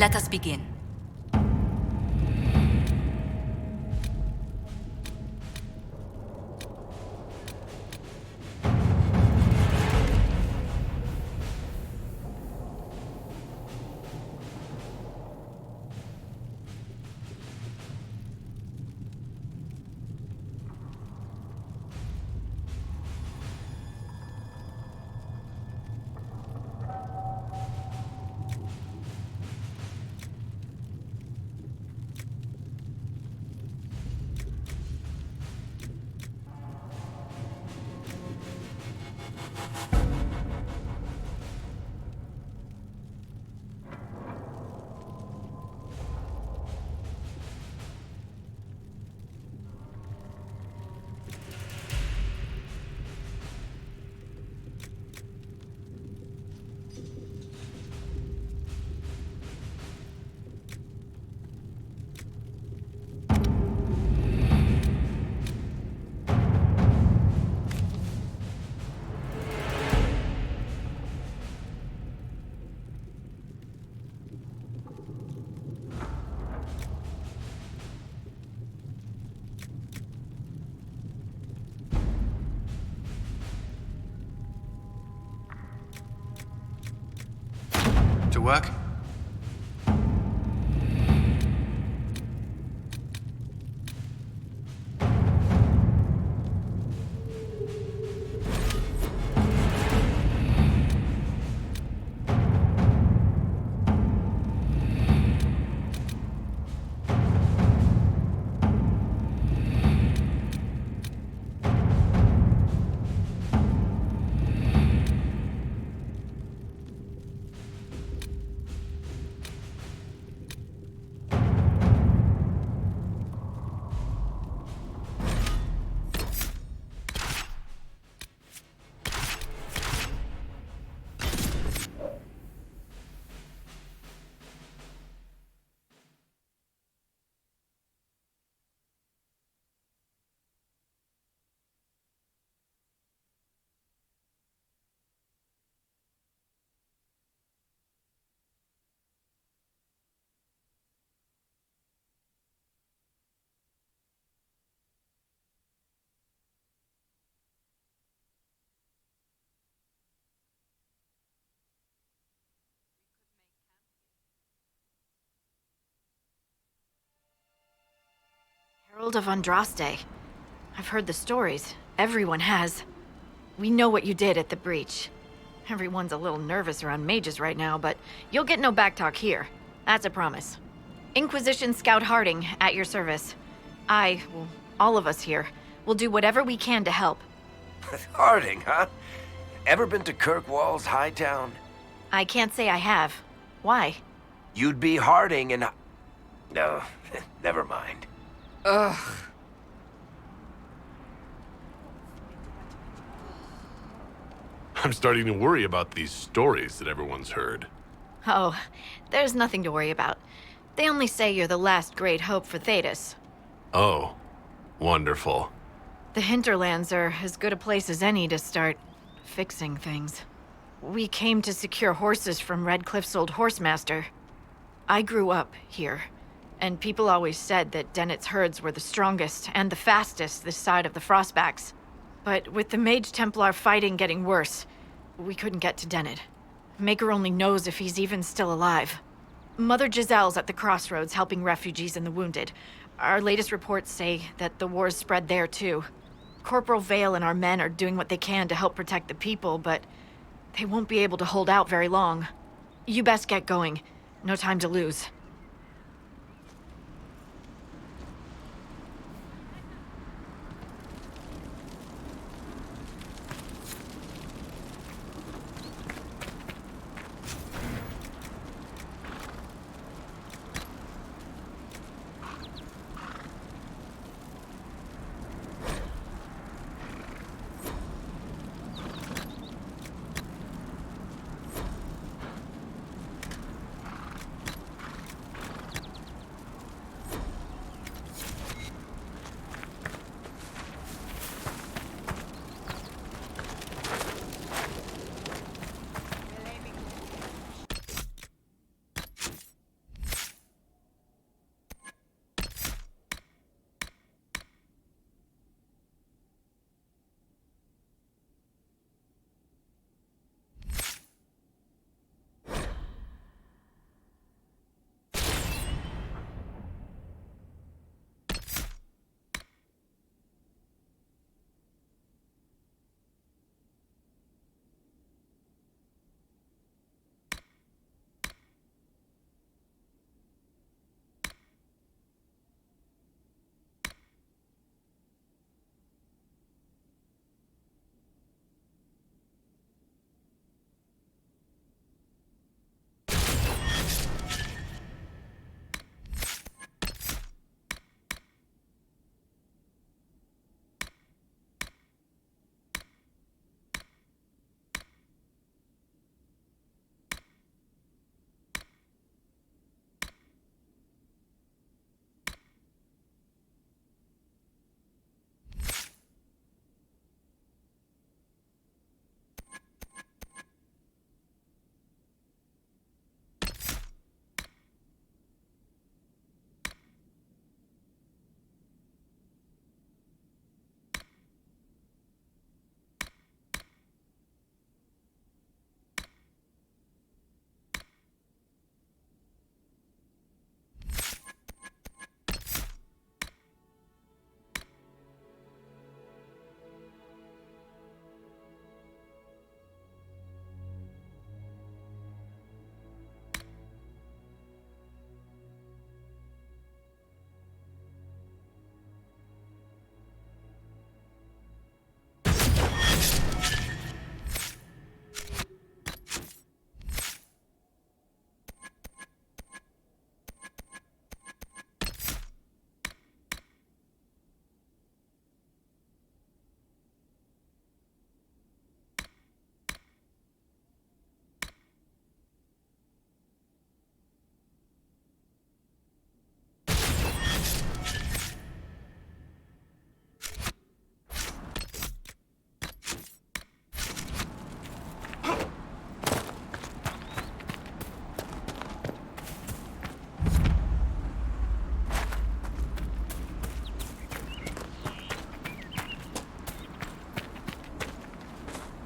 Let us begin. To work? Herald of Andraste. I've heard the stories. Everyone has. We know what you did at the breach. Everyone's a little nervous around mages right now, but you'll get no backtalk here. That's a promise. Inquisition Scout Harding, at your service. Well, all of us here, will do whatever we can to help. Harding, huh? Ever been to Kirkwall's Hightown? I can't say I have. Why? You'd be Harding and... No, never mind. Ugh. I'm starting to worry about these stories that everyone's heard. Oh, there's nothing to worry about. They only say you're the last great hope for Thedas. Oh, wonderful. The hinterlands are as good a place as any to start fixing things. We came to secure horses from Redcliffe's old horsemaster. I grew up here, and people always said that Dennett's herds were the strongest and the fastest this side of the Frostbacks. But with the Mage Templar fighting getting worse, we couldn't get to Dennett. Maker only knows if he's even still alive. Mother Giselle's at the crossroads helping refugees and the wounded. Our latest reports say that the war's spread there too. Corporal Vale and our men are doing what they can to help protect the people, but they won't be able to hold out very long. You best get going. No time to lose.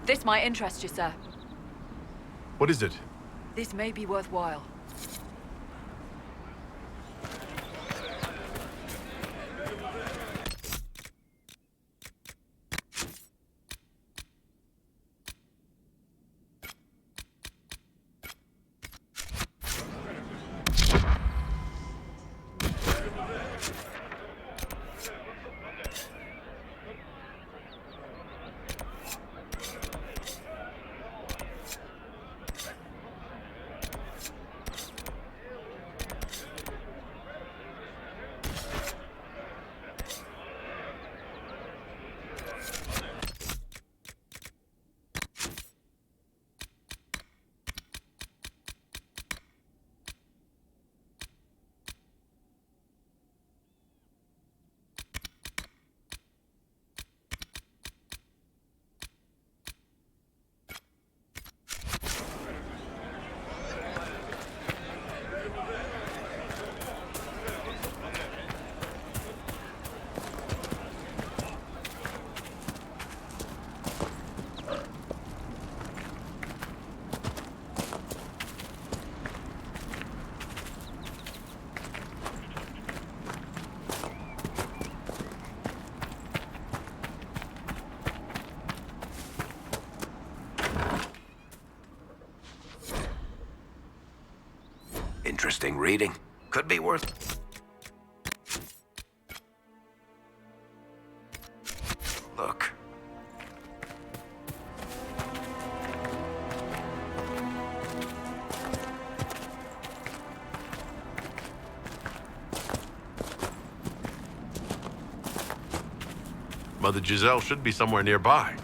This might interest you, sir. What is it? This may be worthwhile. Interesting reading. Could be worth... Look. Mother Giselle should be somewhere nearby.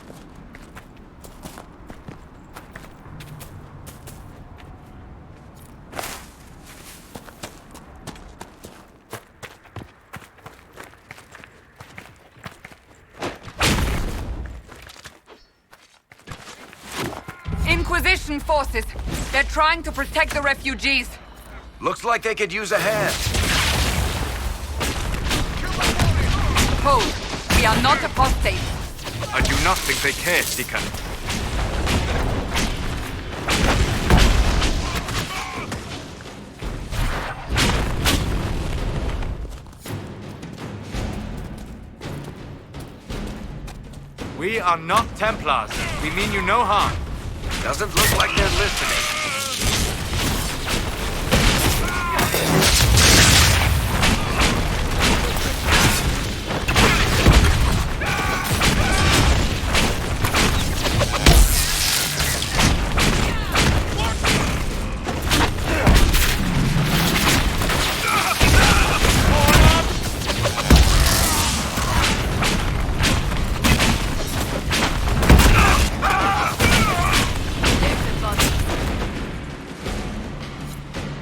Inquisition forces. They're trying to protect the refugees. Looks like they could use a hand. Hold. We are not apostates. I do not think they care, Seeker. We are not Templars. We mean you no harm. Doesn't look like they're listening.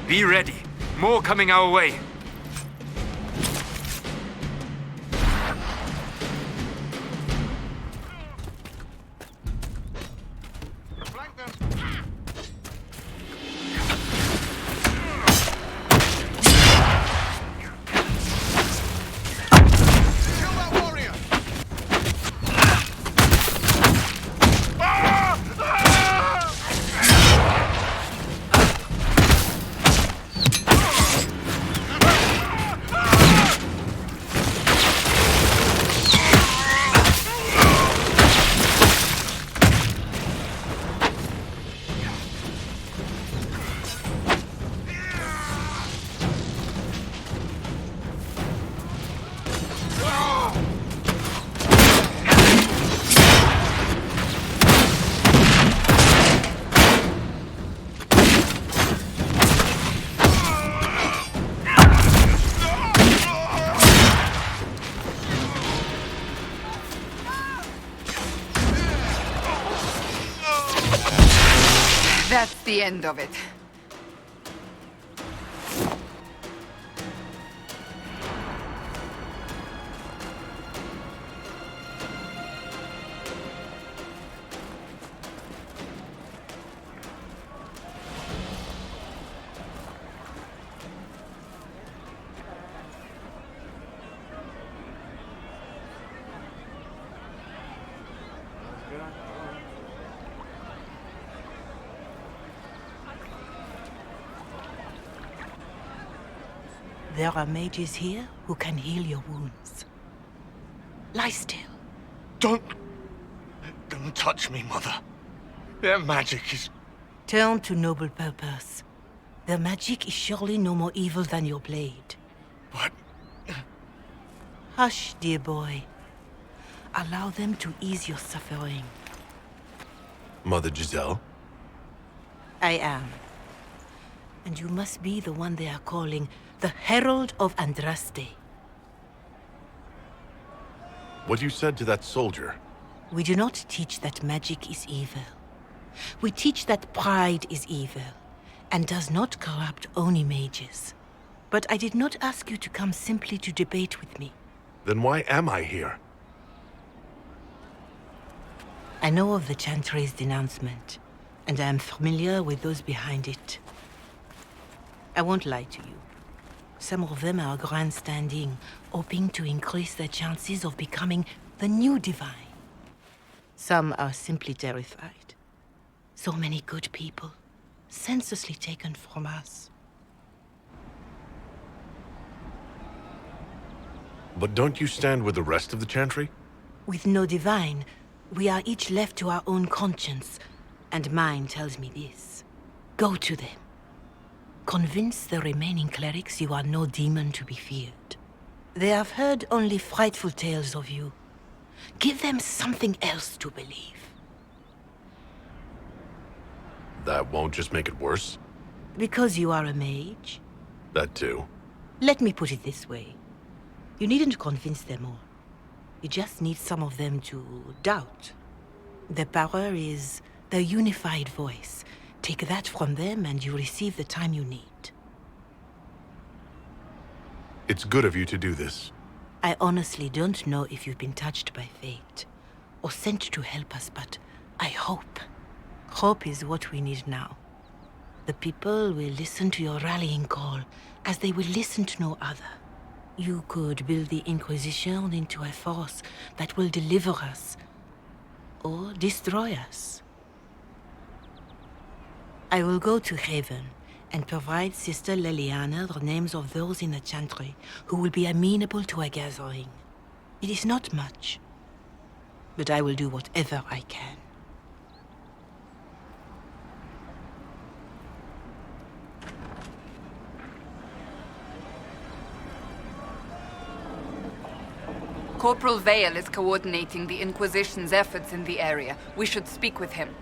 Be ready. More coming our way. That's the end of it. There are mages here who can heal your wounds. Lie still. Don't touch me, Mother. Their magic is... Turn to noble purpose. Their magic is surely no more evil than your blade. But... Hush, dear boy. Allow them to ease your suffering. Mother Giselle? I am. And you must be the one they are calling the Herald of Andraste. What you said to that soldier? We do not teach that magic is evil. We teach that pride is evil, and does not corrupt only mages. But I did not ask you to come simply to debate with me. Then why am I here? I know of the Chantry's denouncement, and I am familiar with those behind it. I won't lie to you. Some of them are grandstanding, hoping to increase their chances of becoming the new divine. Some are simply terrified. So many good people, senselessly taken from us. But don't you stand with the rest of the Chantry? With no divine, we are each left to our own conscience, and mine tells me this. Go to them. Convince the remaining clerics you are no demon to be feared. They have heard only frightful tales of you. Give them something else to believe. That won't just make it worse? Because you are a mage? That too. Let me put it this way. You needn't convince them all. You just need some of them to doubt. Their power is their unified voice. Take that from them and you receive the time you need. It's good of you to do this. I honestly don't know if you've been touched by fate, or sent to help us, but I hope. Hope is what we need now. The people will listen to your rallying call, as they will listen to no other. You could build the Inquisition into a force that will deliver us, or destroy us. I will go to Haven and provide Sister Leliana the names of those in the Chantry who will be amenable to a gathering. It is not much, but I will do whatever I can. Corporal Vale is coordinating the Inquisition's efforts in the area. We should speak with him.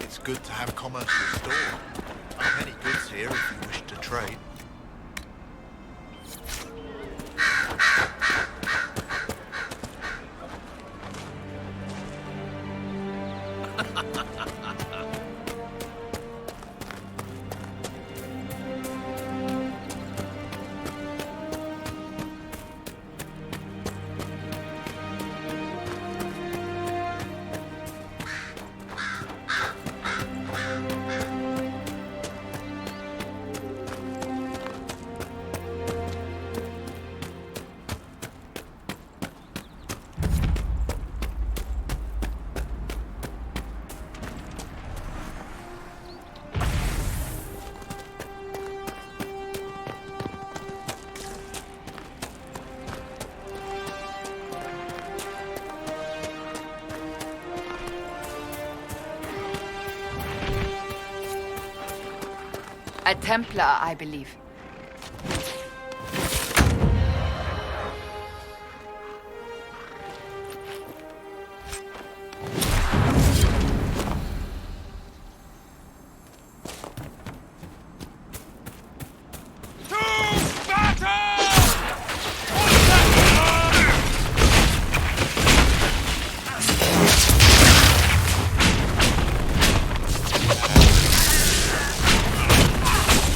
It's good to have a commercial store. There are many goods here if you wish to trade. A Templar, I believe.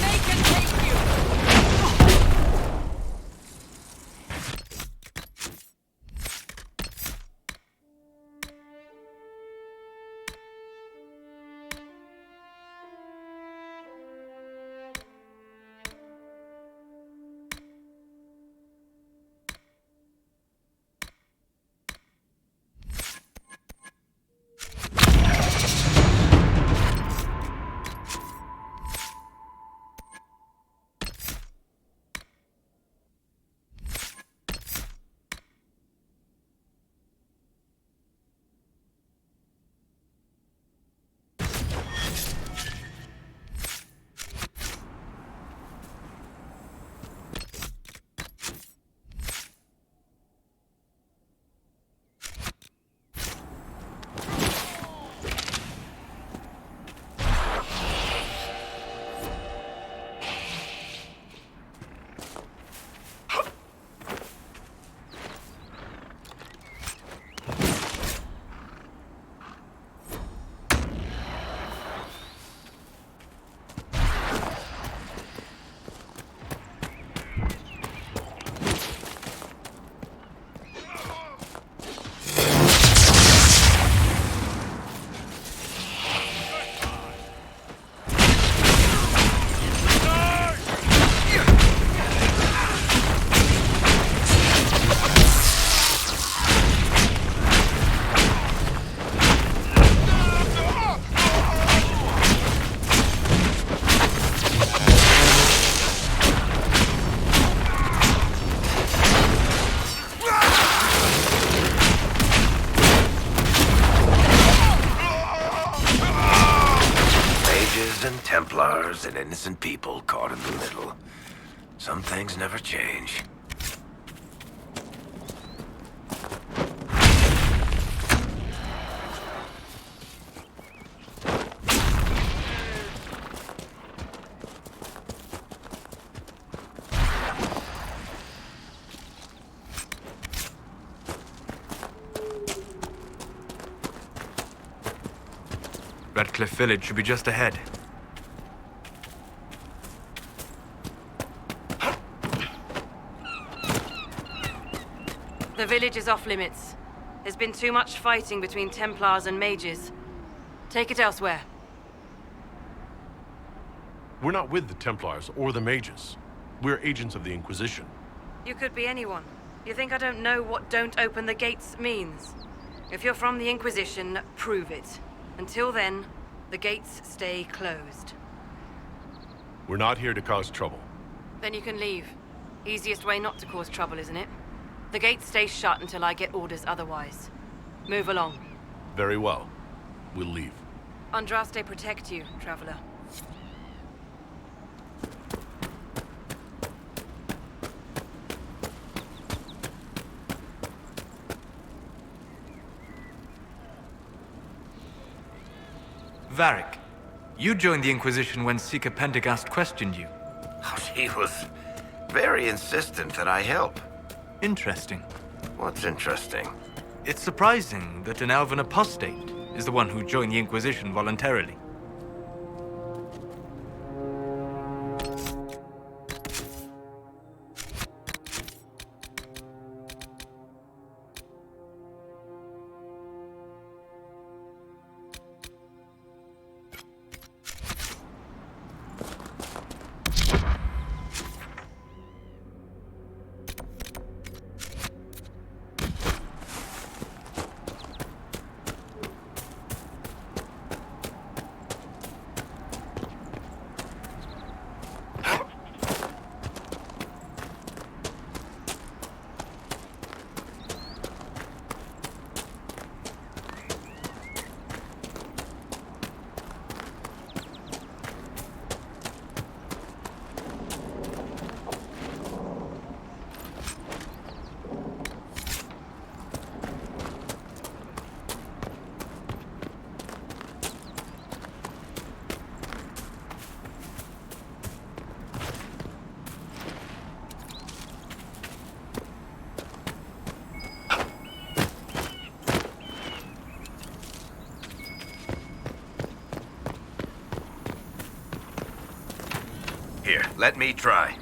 They can take you! Templars and innocent people caught in the middle. Some things never change. Redcliffe Village should be just ahead. The village is off limits. There's been too much fighting between Templars and mages. Take it elsewhere. We're not with the Templars or the mages. We're agents of the Inquisition. You could be anyone. You think I don't know what "don't open the gates" means? If you're from the Inquisition, prove it. Until then, the gates stay closed. We're not here to cause trouble. Then you can leave. Easiest way not to cause trouble, isn't it? The gates stay shut until I get orders otherwise. Move along. Very well. We'll leave. Andraste protect you, traveler. Varric, you joined the Inquisition when Seeker Pendergast questioned you. He was very insistent that I help. Interesting. What's interesting? It's surprising that an elven apostate is the one who joined the Inquisition voluntarily. Here, let me try.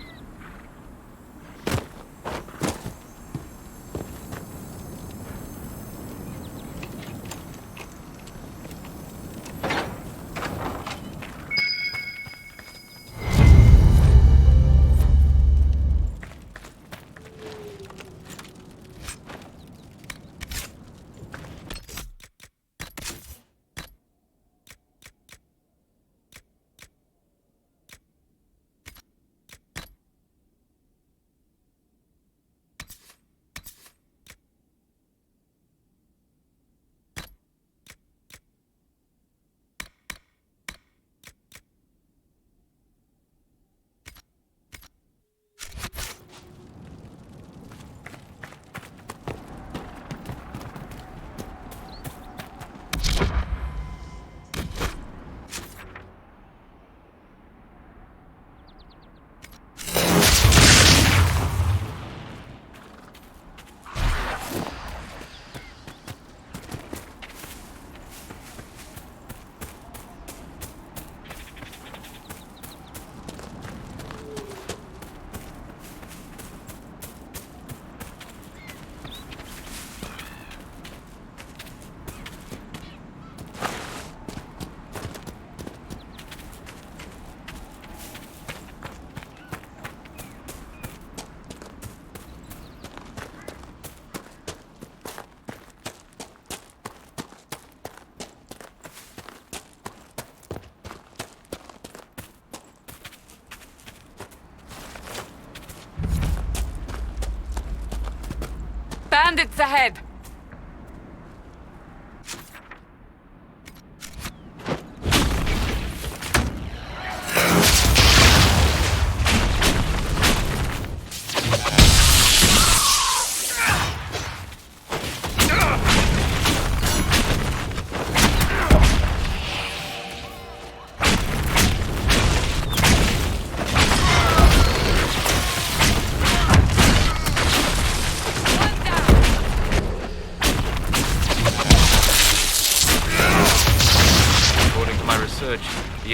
Bandits ahead!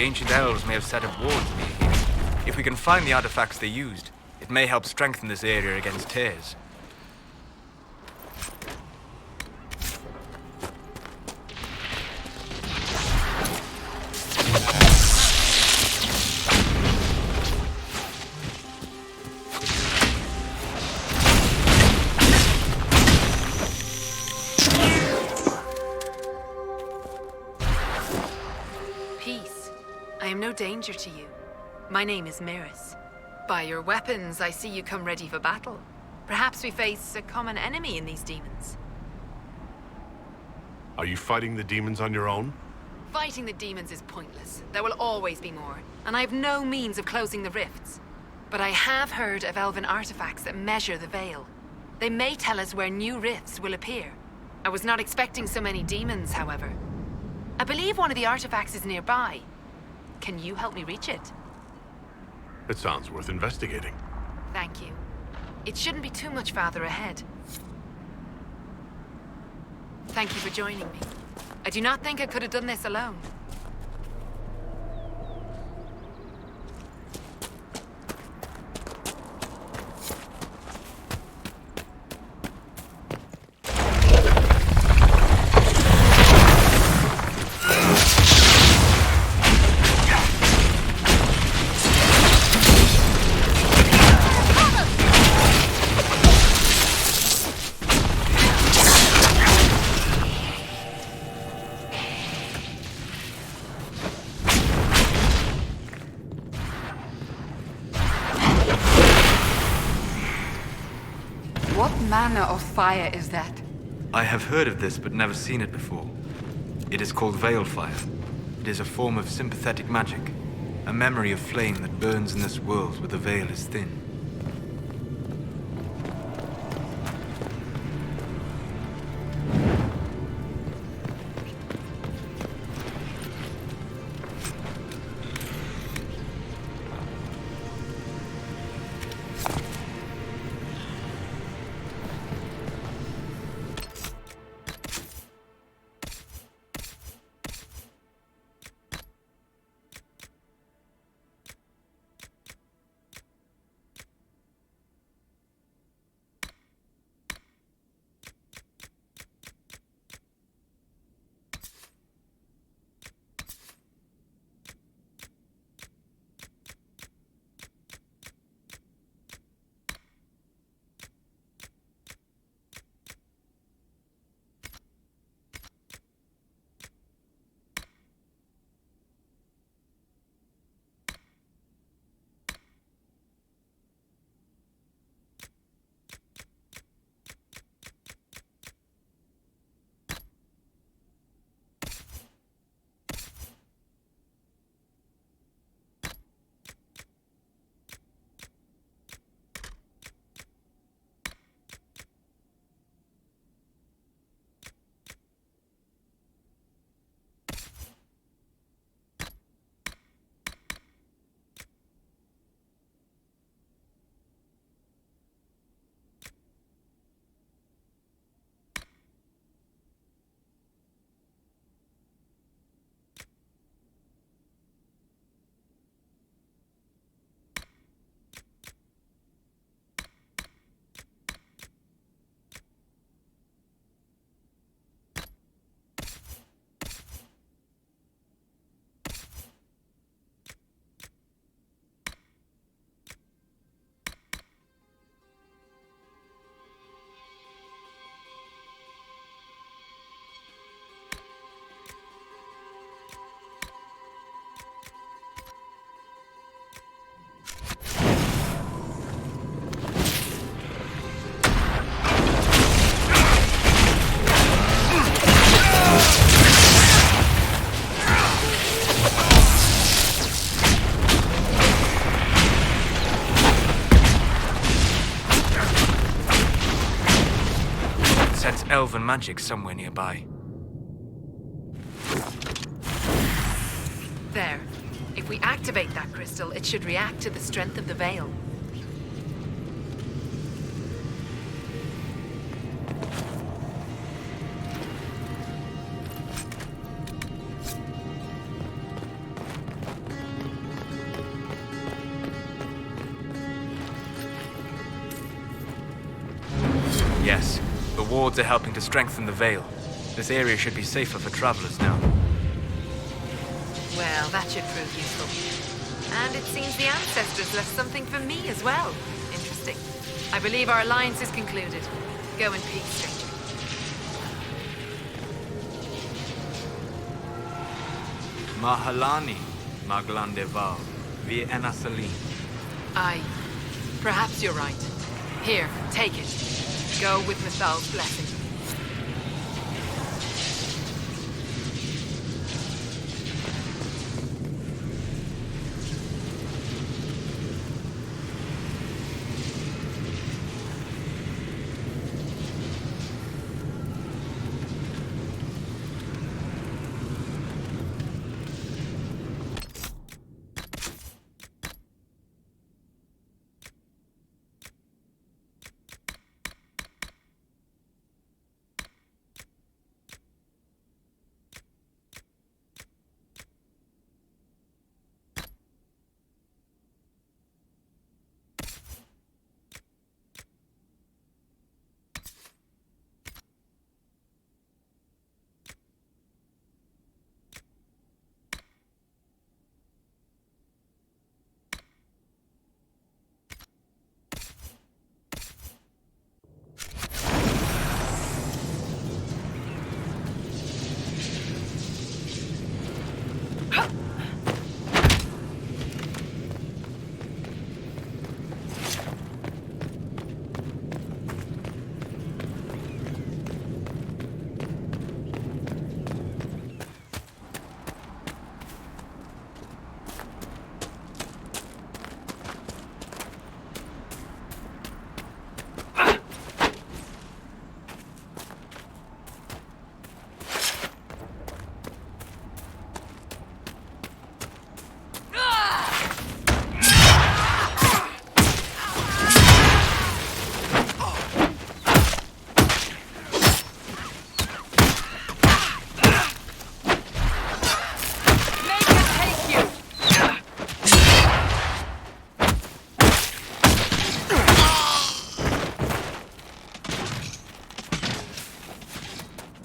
ancient elves may have set up wards near here. If we can find the artifacts they used, it may help strengthen this area against tears. Peace. I am no danger to you. My name is Miris. By your weapons, I see you come ready for battle. Perhaps we face a common enemy in these demons. Are you fighting the demons on your own? Fighting the demons is pointless. There will always be more, and I have no means of closing the rifts. But I have heard of elven artifacts that measure the Veil. They may tell us where new rifts will appear. I was not expecting so many demons, however. I believe one of the artifacts is nearby. Can you help me reach it? It sounds worth investigating. Thank you. It shouldn't be too much farther ahead. Thank you for joining me. I do not think I could have done this alone. What manner of fire is that? I have heard of this, but never seen it before. It is called Veil Fire. It is a form of sympathetic magic, a memory of flame that burns in this world where the veil is thin. Elven magic somewhere nearby. There. If we activate that crystal, it should react to the strength of the veil. Yes, the wards are helping to strengthen the Veil. This area should be safer for travelers now. Well, that should prove useful. And it seems the ancestors left something for me as well. Interesting. I believe our alliance is concluded. Go in peace, stranger. Mahalani, Maglandeval, Vi Enasalim. Aye. Perhaps you're right. Here, take it. Go with Mithal's blessing.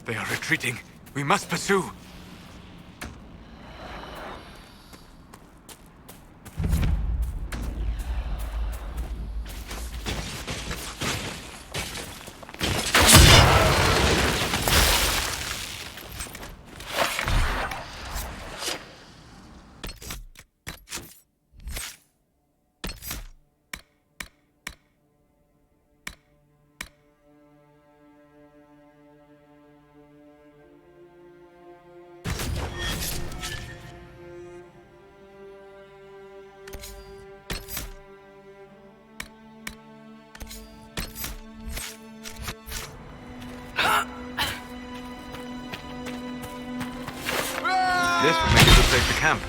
They are retreating. We must pursue. This would make a good place to camp.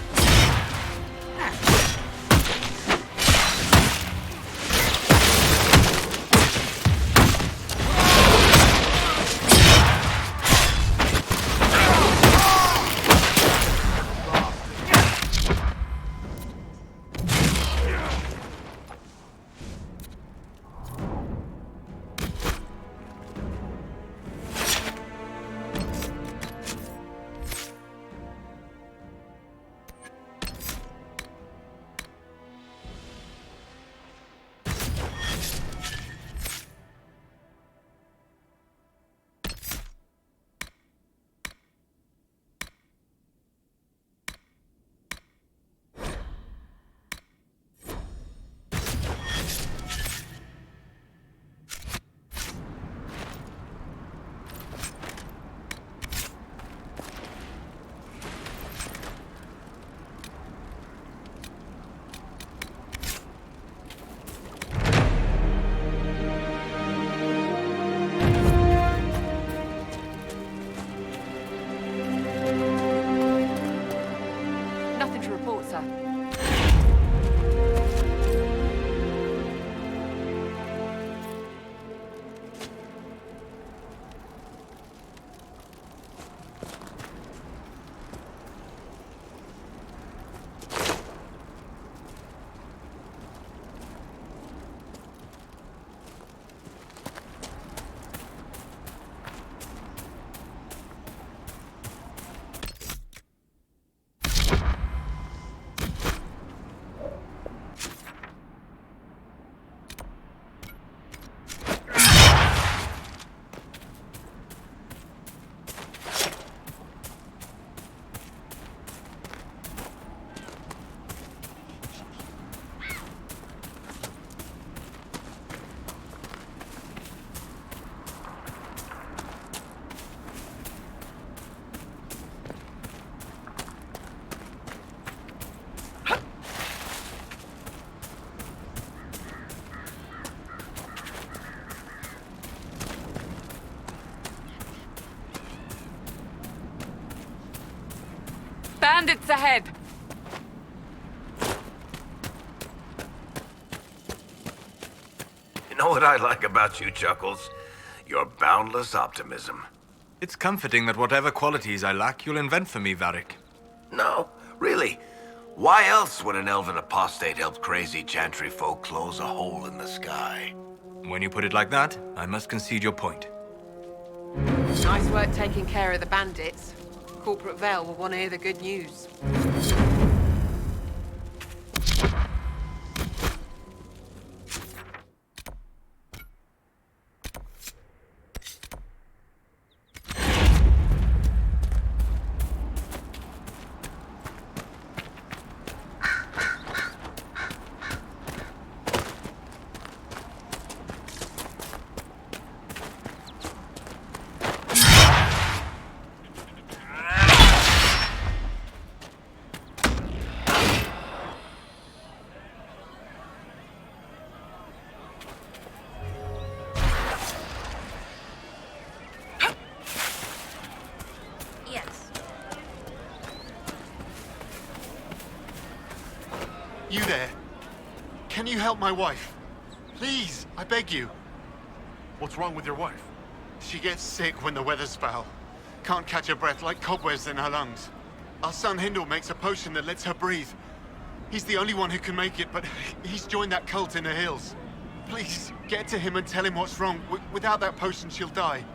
Bandits ahead! You know what I like about you, Chuckles? Your boundless optimism. It's comforting that whatever qualities I lack, you'll invent for me, Varric. No, really. Why else would an elven apostate help crazy Chantry folk close a hole in the sky? When you put it like that, I must concede your point. Nice work taking care of the bandits. Corporate Vale will want to hear the good news. You there? Can you help my wife? Please, I beg you. What's wrong with your wife? She gets sick when the weather's foul. Can't catch her breath like cobwebs in her lungs. Our son Hindle makes a potion that lets her breathe. He's the only one who can make it, but he's joined that cult in the hills. Please, get to him and tell him what's wrong. Without that potion, she'll die.